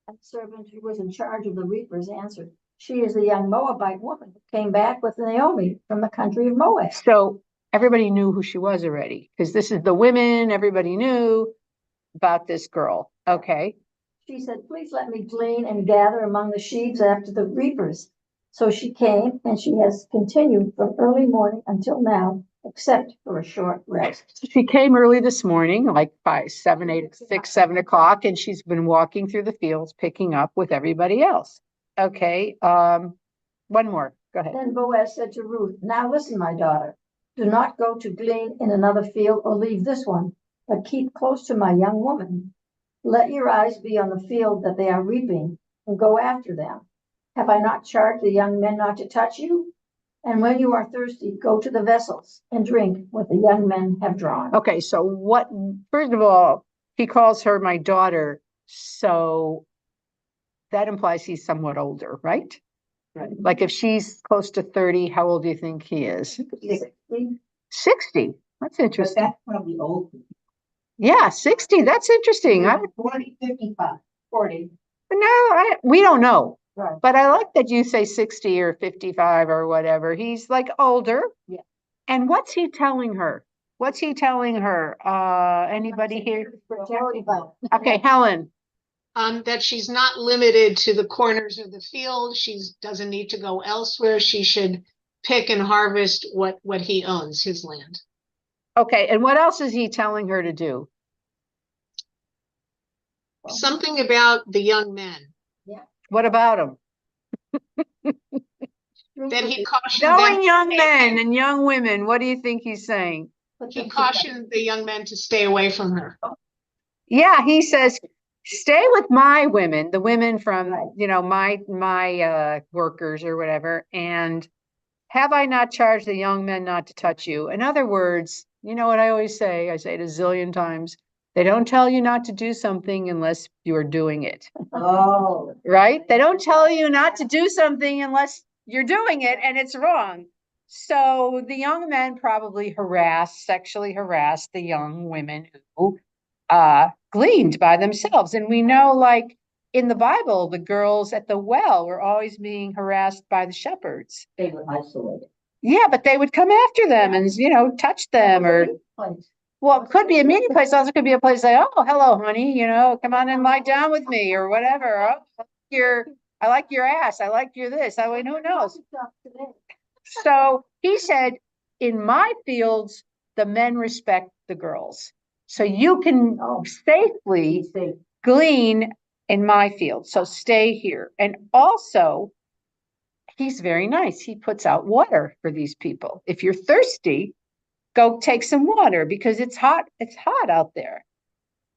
that servant who was in charge of the reapers answered, she is the young Moabite woman who came back with Naomi from the country of Moab. so everybody knew who she was already, because this is the women, everybody knew about this girl. Okay. She said, please let me glean and gather among the sheaves after the reapers. So she came, and she has continued from early morning until now, except for a short rest. So she came early this morning, like by 7 o'clock, and she's been walking through the fields, picking up with everybody else. Okay. One more. Go ahead. Then Boaz said to Ruth, now listen, my daughter, do not go to glean in another field or leave this one, but keep close to my young woman. Let your eyes be on the field that they are reaping, and go after them. Have I not charged the young men not to touch you? And when you are thirsty, go to the vessels and drink what the young men have drawn. Okay, so first of all, he calls her my daughter, so that implies he's somewhat older, right? Right. Like if she's close to 30, how old do you think he is? 60. 60. That's But interesting. that's probably old. Yeah, 60. That's interesting. 40, 55. 40. We don't know. Right. But I like that you say 60 or 55 or whatever. He's like older. Yeah. And what's he telling her? What's he telling her? Anybody here? Fertility, but Okay, Helen. That she's not limited to the corners of the field. She doesn't need to go elsewhere. She should pick and harvest what he owns, his land. Okay, and what else is he telling her to do? Something about the young men. What about him? That he cautioned Knowing them. young men and young women, what do you think he's saying? He cautioned the young men to stay away from her. Yeah, he says, stay with my women, the women from, Right. you know, my workers or whatever. And have I not charged the young men not to touch you? In other words, you know what I always say? I say it a zillion times. They don't tell you not to do something unless you are doing it, oh, right? They don't tell you not to do something unless you're doing it and it's wrong. So the young men probably sexually harassed the young women who gleaned by themselves. And we know, like in the Bible, the girls at the well were always being harassed by the shepherds. They were isolated. Yeah, but they would come after them and, you know, touch them or, well, it could be a meeting place. Also could be a place like, oh, hello, honey, you know, come on and lie down with me or whatever. Oh, I like your ass. I like your this. I mean, who knows? So he said, in my fields, the men respect the girls. So you can safely glean in my field. So stay here. And also, he's very nice. He puts out water for these people. If you're thirsty, go take some water because it's hot. It's hot out there.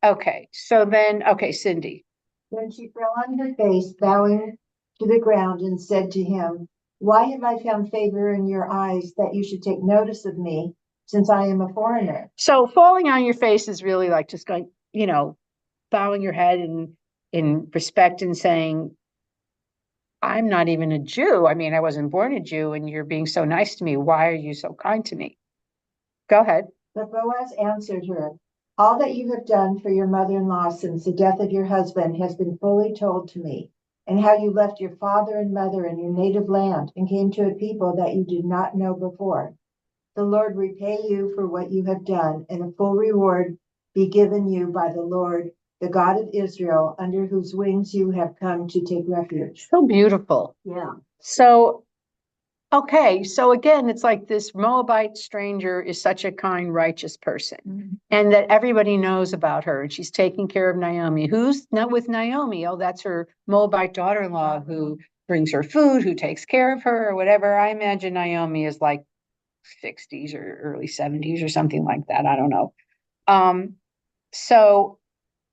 Okay. So then, okay, Cindy. Then she fell on her face, bowing to the ground, and said to him, why have I found favor in your eyes that you should take notice of me, since I am a foreigner? So falling on your face is really like just going, you know, bowing your head in respect and saying, I'm not even a Jew. I mean, I wasn't born a Jew and you're being so nice to me. Why are you so kind to me? Go ahead. But Boaz answered her, all that you have done for your mother-in-law since the death of your husband has been fully told to me, and how you left your father and mother and your native land and came to a people that you did not know before. The Lord repay you for what you have done, and a full reward be given you by the Lord, the God of Israel, under whose wings you have come to take refuge. So beautiful. yeah. So, okay. So again, it's like this Moabite stranger is such a kind, righteous person, and that everybody knows about her. And she's taking care of Naomi. Who's not with Naomi? Oh, that's her Moabite daughter-in-law who brings her food, who takes care of her or whatever. I imagine Naomi is like 60s or early 70s or something like that. I don't know. So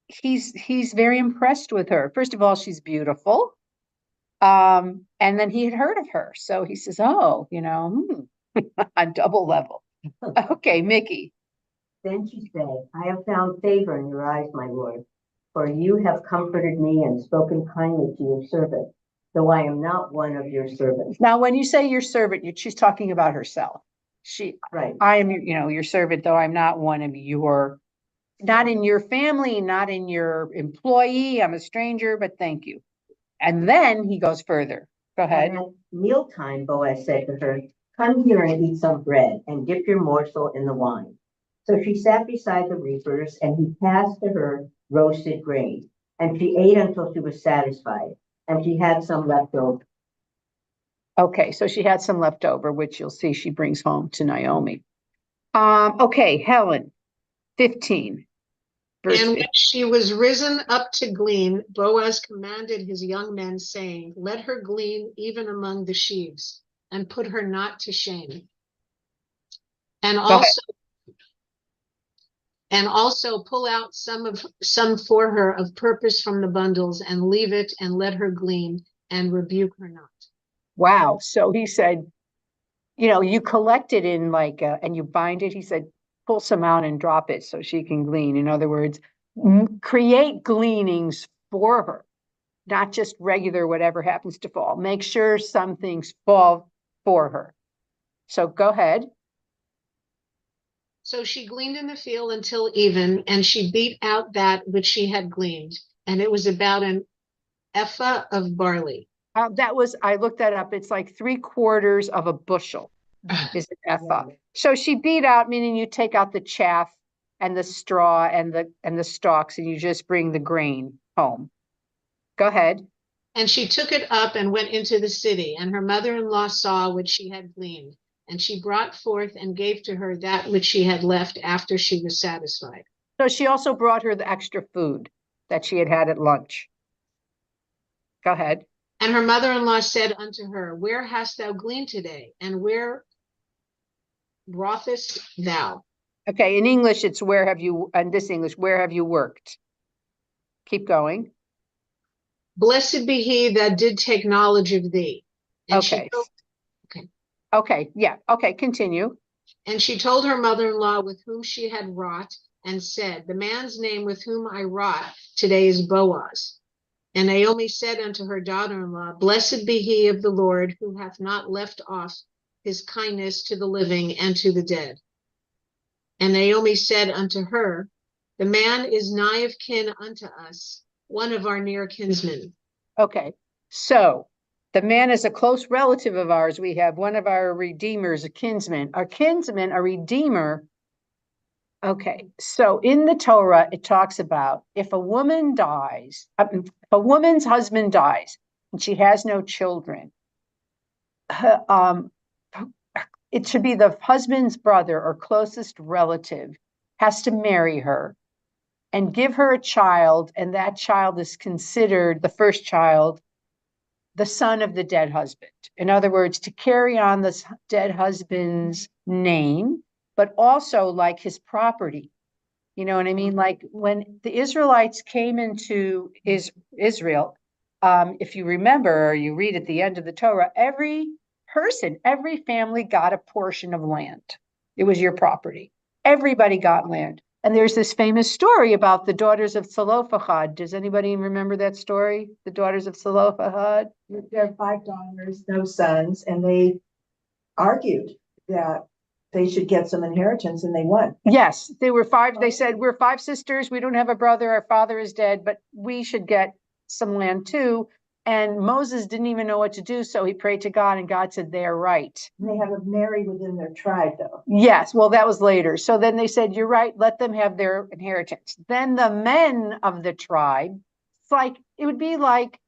he's very impressed with her. First of all, she's beautiful. And then he had heard of her. So he says, oh, you know, on double level. Okay, Mickey. Then she said, I have found favor in your eyes, my lord, for you have comforted me and spoken kindly to your servant, though I am not one of your servants. Now, when you say your servant, she's talking about herself. Right. I am, you know, your servant, though I'm not one of your, not in your family, not in your employee. I'm a stranger, but thank you. And then he goes further. Go ahead. At mealtime, Boaz said to her, come here and eat some bread and dip your morsel in the wine. So she sat beside the reapers, and he passed to her roasted grain, and she ate until she was satisfied, and she had some left over. Okay, so she had some left over, which you'll see she brings home to Naomi. Okay, Helen, 15. Verse And 15. when she was risen up to glean, Boaz commanded his young men, saying, let her glean even among the sheaves, and put her not to shame. And also pull out some for her of purpose from the bundles, and leave it, and let her glean, and rebuke her not. Wow. So he said, you know, you collect it in like, and you bind it. He said, pull some out and drop it so she can glean. In other words, create gleanings for her, not just regular whatever happens to fall. Make sure some things fall for her. So go ahead. So she gleaned in the field until even, and she beat out that which she had gleaned, and it was about an ephah of barley. I looked that up. It's like 3/4 of a bushel. is an ephah. So she beat out, meaning you take out the chaff and the straw and the stalks, and you just bring the grain home. Go ahead. And she took it up and went into the city, and her mother-in-law saw what she had gleaned. And she brought forth and gave to her that which she had left after she was satisfied. So she also brought her the extra food that she had had at lunch. Go ahead. And her mother-in-law said unto her, Where hast thou gleaned today? And where wroughest thou? Okay, in English, it's where have you, in this English, where have you worked? Keep going. Blessed be he that did take knowledge of thee. And Okay. Okay. Okay, yeah, okay, continue. And she told her mother-in-law with whom she had wrought, and said, The man's name with whom I wrought today is Boaz. And Naomi said unto her daughter-in-law, Blessed be he of the Lord, who hath not left off his kindness to the living and to the dead. And Naomi said unto her, The man is nigh of kin unto us, one of our near kinsmen. Okay, so the man is a close relative of ours. We have one of our redeemers, a kinsman. Our kinsman, a redeemer. Okay, so in the Torah, it talks about if a woman dies, if a woman's husband dies and she has no children, it should be the husband's brother or closest relative has to marry her and give her a child, and that child is considered the first child, the son of the dead husband. In other words, to carry on this dead husband's name, but also like his property. You know what I mean? Like when the Israelites came into Israel, if you remember, or you read at the end of the Torah, every person, every family got a portion of land. It was your property. Everybody got land. And there's this famous story about the daughters of Zelophehad. Does anybody remember that story? The daughters of Zelophehad? There are 5 daughters, no sons, and they argued that they should get some inheritance, and they won. Yes, they were 5. They said, we're 5 sisters. We don't have a brother. Our father is dead, but we should get some land too. And Moses didn't even know what to do. So he prayed to God, and God said, they're right. And they have a Mary within their tribe, though. Yes, well, that was later. So then they said, you're right. Let them have their inheritance. Then the men of the tribe, it's like, it would be like,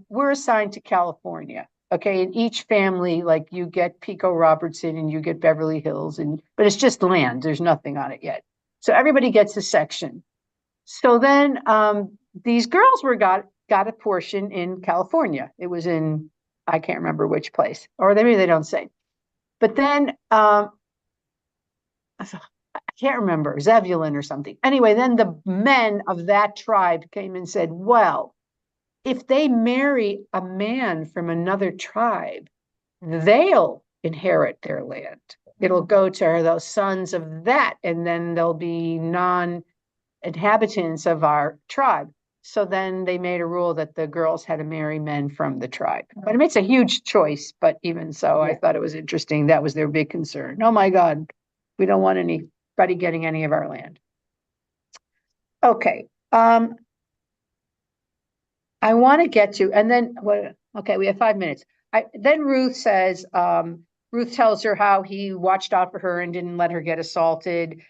we're assigned to California. Okay, in each family, like you get Pico Robertson and you get Beverly Hills, but it's just land. There's nothing on it yet. So everybody gets a section. So then these girls got a portion in California. It was in, I can't remember which place, or maybe they don't say. But then I can't remember, Zebulun or something. Anyway, then the men of that tribe came and said, well, if they marry a man from another tribe, they'll inherit their land. It'll go to those sons of that, and then they'll be non-inhabitants of our tribe. So then they made a rule that the girls had to marry men from the tribe. But I mean, it's a huge choice, but even so, I thought it was interesting. That was their big concern. Oh my God, we don't want anybody getting any of our land. Okay. I want to get to, and then what? Okay, we have 5 minutes. Then Ruth says, Ruth tells her how he watched out for her and didn't let her get assaulted.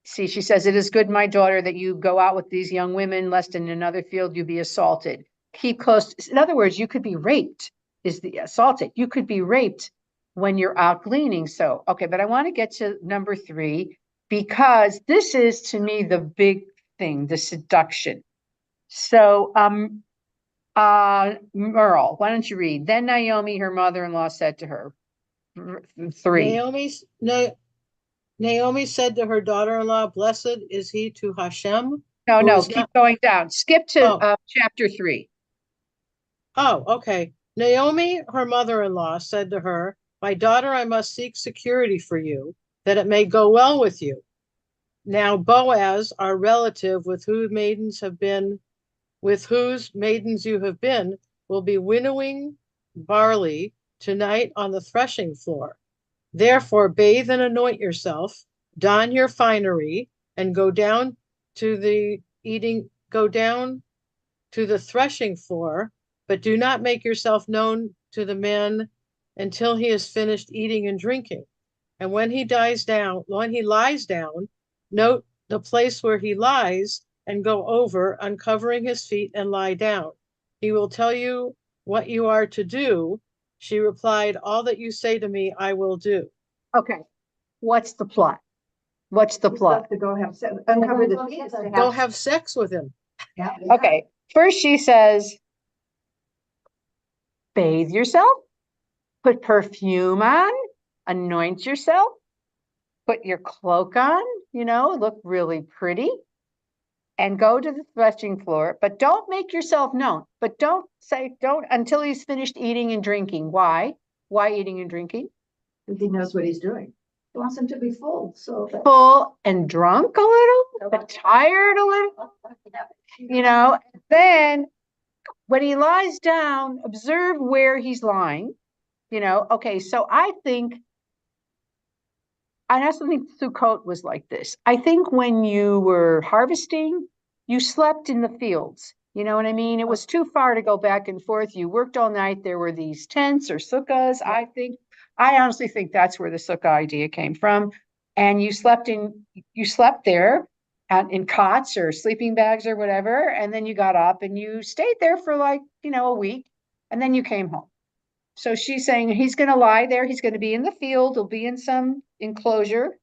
She says, it is good, my daughter, that you go out with these young women, lest in another field you be assaulted. Keep close. In other words, you could be raped, is the assaulted. You could be raped when you're out gleaning. So, okay, but I want to get to number 3, because this is to me the big thing, the seduction. So, Merle, why don't you read? Then Naomi, her mother-in-law, said to her, 3. Naomi said to her daughter-in-law, Blessed is he to Hashem. No, keep going down. Skip to chapter 3. Oh, okay. Naomi, her mother-in-law, said to her, My daughter, I must seek security for you, that it may go well with you. Now Boaz, our relative, with whose maidens you have been, will be winnowing barley tonight on the threshing floor. Therefore, bathe and anoint yourself, don your finery, and go down to the threshing floor, but do not make yourself known to the men until he has finished eating and drinking. And when he lies down, note the place where he lies and go over, uncovering his feet and lie down. He will tell you what you are to do. She replied, all that you say to me, I will do. Okay, what's the plot? What's the plot? To go have sex, uncover the fetus. To Go have sex with him. Yeah. Okay, first she says, bathe yourself, put perfume on, anoint yourself, put your cloak on, look really pretty, and go to the threshing floor, but don't make yourself known. But don't until he's finished eating and drinking. Why? Why eating and drinking? Because he knows what he's doing. He wants him to be full, so that. Full and drunk a little, but tired a little, then when he lies down, observe where he's lying, okay, so I also think Sukkot was like this. I think when you were harvesting, you slept in the fields. You know what I mean? It was too far to go back and forth. You worked all night. There were these tents or sukkahs. I honestly think that's where the sukkah idea came from. And you slept there in cots or sleeping bags or whatever. And then you got up and you stayed there for a week. And then you came home. So she's saying he's going to lie there. He's going to be in the field. He'll be in some enclosure.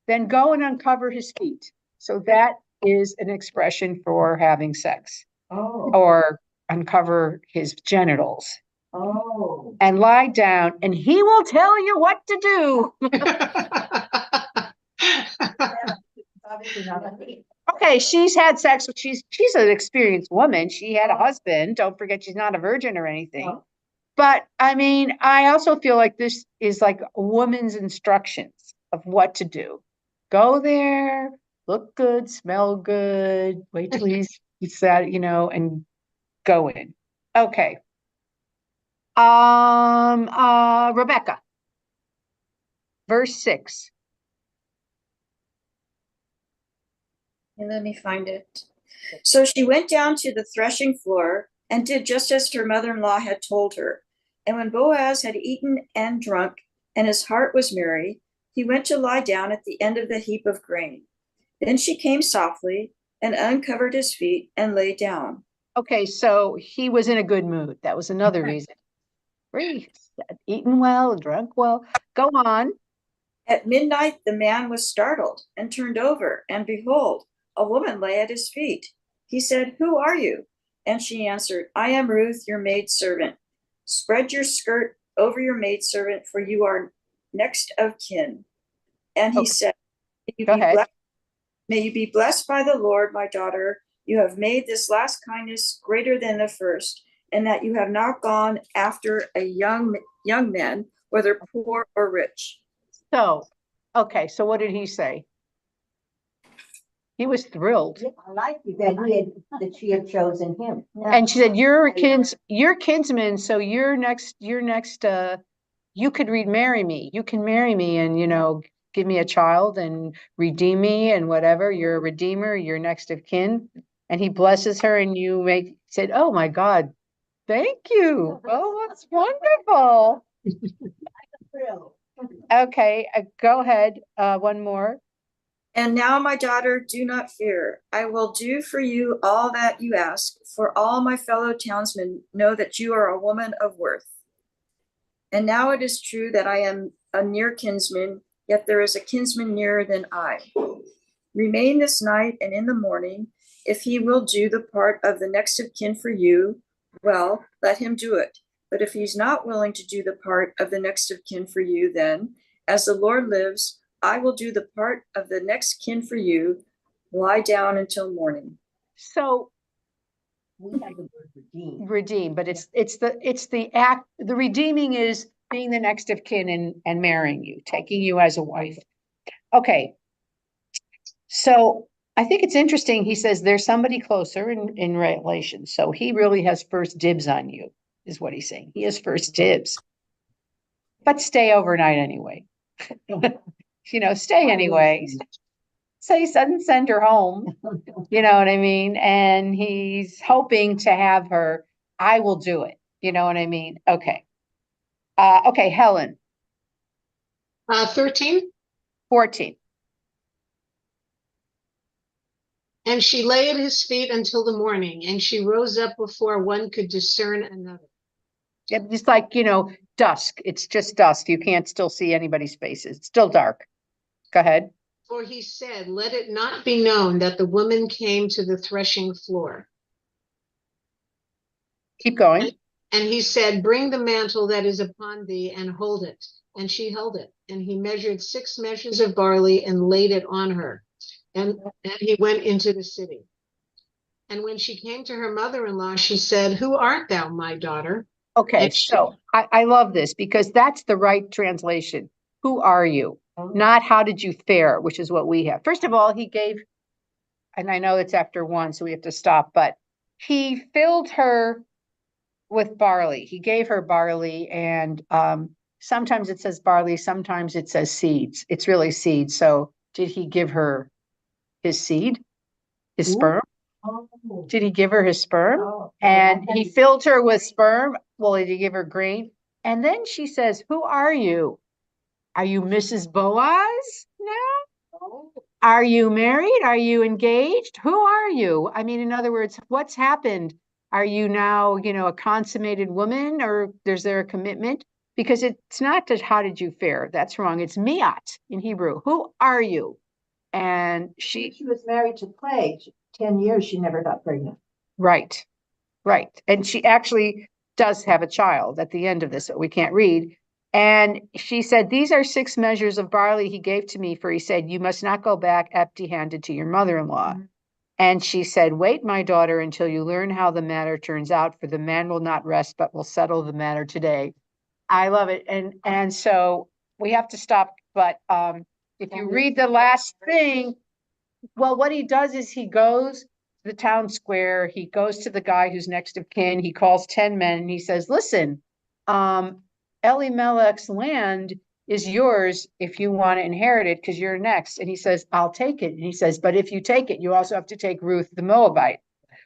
Then go and uncover his feet. So that is an expression for having sex. Oh. Or uncover his genitals. Oh. And lie down, and he will tell you what to do. Okay, she's had sex, but she's an experienced woman. She had a husband. Don't forget, she's not a virgin or anything. Oh. But I mean, I also feel like this is like a woman's instructions of what to do. Go there, look good, smell good, wait till he's sad, and go in. Okay. Rebecca, verse 6. And let me find it. So she went down to the threshing floor and did just as her mother-in-law had told her. And when Boaz had eaten and drunk, and his heart was merry, he went to lie down at the end of the heap of grain. Then she came softly and uncovered his feet and lay down. Okay, so he was in a good mood. That was another reason. Really, eaten well, drunk well. Go on. At midnight, the man was startled and turned over, and behold, a woman lay at his feet. He said, "Who are you?" And she answered, "I am Ruth, your maidservant. Spread your skirt over your maidservant, for you are next of kin." And he said, May you be blessed by the Lord, my daughter. You have made this last kindness greater than the first, and that you have not gone after a young man, whether poor or rich. So, okay, so what did he say? He was thrilled. I like that she had chosen him. And she said, you're kinsman, so you're next, you could marry me. You can marry me and, give me a child and redeem me and whatever. You're a redeemer, you're next of kin. And he blesses her and said, oh my God, thank you. Oh, that's wonderful. Okay, go ahead. One more. And now, my daughter, do not fear. I will do for you all that you ask, for all my fellow townsmen know that you are a woman of worth. And now it is true that I am a near kinsman, yet there is a kinsman nearer than I. Remain this night, and in the morning, if he will do the part of the next of kin for you, well, let him do it. But if he's not willing to do the part of the next of kin for you, then, as the Lord lives, I will do the part of the next kin for you. Lie down until morning. So we have the word redeem, but it's the act. The redeeming is being the next of kin and marrying you, taking you as a wife. Okay. So I think it's interesting. He says there's somebody closer in relation. So he really has first dibs on you, is what he's saying. He has first dibs. But stay overnight anyway. Stay anyway. So he doesn't send her home. You know what I mean? And he's hoping to have her. I will do it. You know what I mean? Okay. Okay, Helen, 13. 14. And she lay at his feet until the morning, and she rose up before one could discern another. It's like, dusk. It's just dusk. You can't still see anybody's faces. It's still dark. Go ahead. For he said, let it not be known that the woman came to the threshing floor. Keep going. And he said, bring the mantle that is upon thee and hold it. And she held it. And he measured 6 measures of barley and laid it on her. And he went into the city. And when she came to her mother-in-law, she said, who art thou, my daughter? Okay, And she- so I love this because that's the right translation. Who are you? Not how did you fare, which is what we have. First of all, he gave, and I know it's after 1, so we have to stop, but he filled her with barley. He gave her barley, and sometimes it says barley, sometimes it says seeds. It's really seeds. So did he give her his seed, his sperm? Did he give her his sperm? And he filled her with sperm. Well, did he give her grain? And then she says, who are you? Are you Mrs. Boaz now? Are you married? Are you engaged? Who are you? I mean, in other words, what's happened? Are you now, a consummated woman, or is there a commitment? Because it's not just how did you fare? That's wrong. It's miat in Hebrew. Who are you? And She was married to plague. 10 years, she never got pregnant. right. And she actually does have a child at the end of this, but we can't read. And she said, these are 6 measures of barley he gave to me, for he said, you must not go back empty-handed to your mother-in-law. Mm-hmm. And she said, wait, my daughter, until you learn how the matter turns out, for the man will not rest, but will settle the matter today. I love it. And so we have to stop. But if you read the last thing, well, what he does is he goes to the town square. He goes to the guy who's next of kin. He calls 10 men and he says, listen, Elimelech's land is yours if you want to inherit it because you're next. And he says, I'll take it. And he says, but if you take it, you also have to take Ruth, the Moabite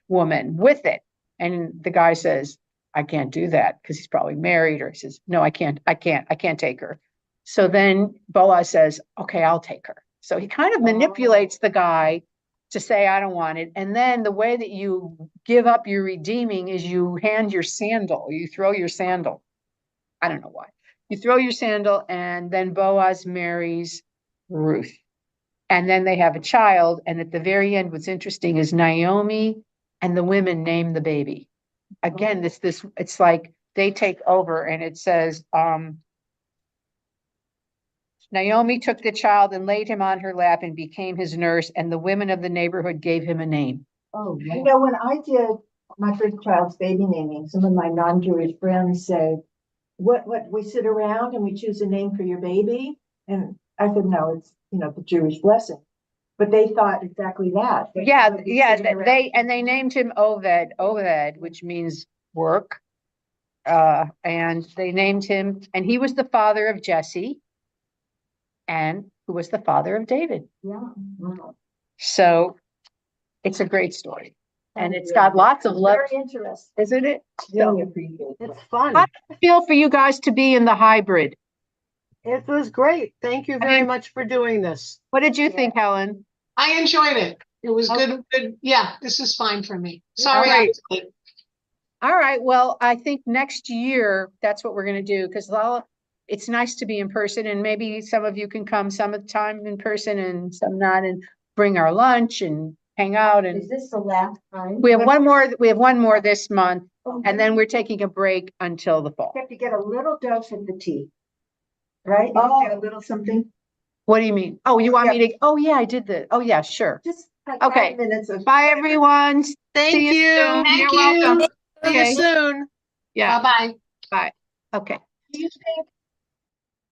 woman, with it. And the guy says, I can't do that because he's probably married. Or he says, no, I can't take her. So then Boaz says, okay, I'll take her. So he kind of manipulates the guy to say, I don't want it. And then the way that you give up your redeeming is you hand your sandal, you throw your sandal. I don't know why. You throw your sandal, and then Boaz marries Ruth. And then they have a child. And at the very end, what's interesting is Naomi and the women name the baby. Again, it's like they take over, and it says, Naomi took the child and laid him on her lap and became his nurse, and the women of the neighborhood gave him a name. Oh, when I did my first child's baby naming, some of my non-Jewish friends said, what, we sit around and we choose a name for your baby? And I said, no, it's, the Jewish blessing. But they thought exactly that. Yeah, they named him Oved, which means work. And they named him, and he was the father of Jesse, and who was the father of David. Yeah. So it's a great story. And it's got lots of love. Very interesting. Isn't it? Really appreciate it. It's fun. How does it feel for you guys to be in the hybrid? It was great. Thank you very much for doing this. What did you think, Helen? I enjoyed it. It was good. Yeah, this is fine for me. Sorry. All right. I was late. All right. Well, I think next year, that's what we're going to do, because it's nice to be in person, and maybe some of you can come some of the time in person and some not, and bring our lunch and hang out. And Is this the last time? we have one more this month, and then we're taking a break until the fall. You have to get a little dose of the tea, right? Get a little something. What do you mean? Oh, you want me to? Oh, yeah, I did the. Oh, yeah, sure. Just like Okay. 5 minutes of. Bye, everyone. Thank See you. soon. Thank You're you. welcome. See you Okay. soon. Yeah. Bye-bye. Bye. Okay. Do you think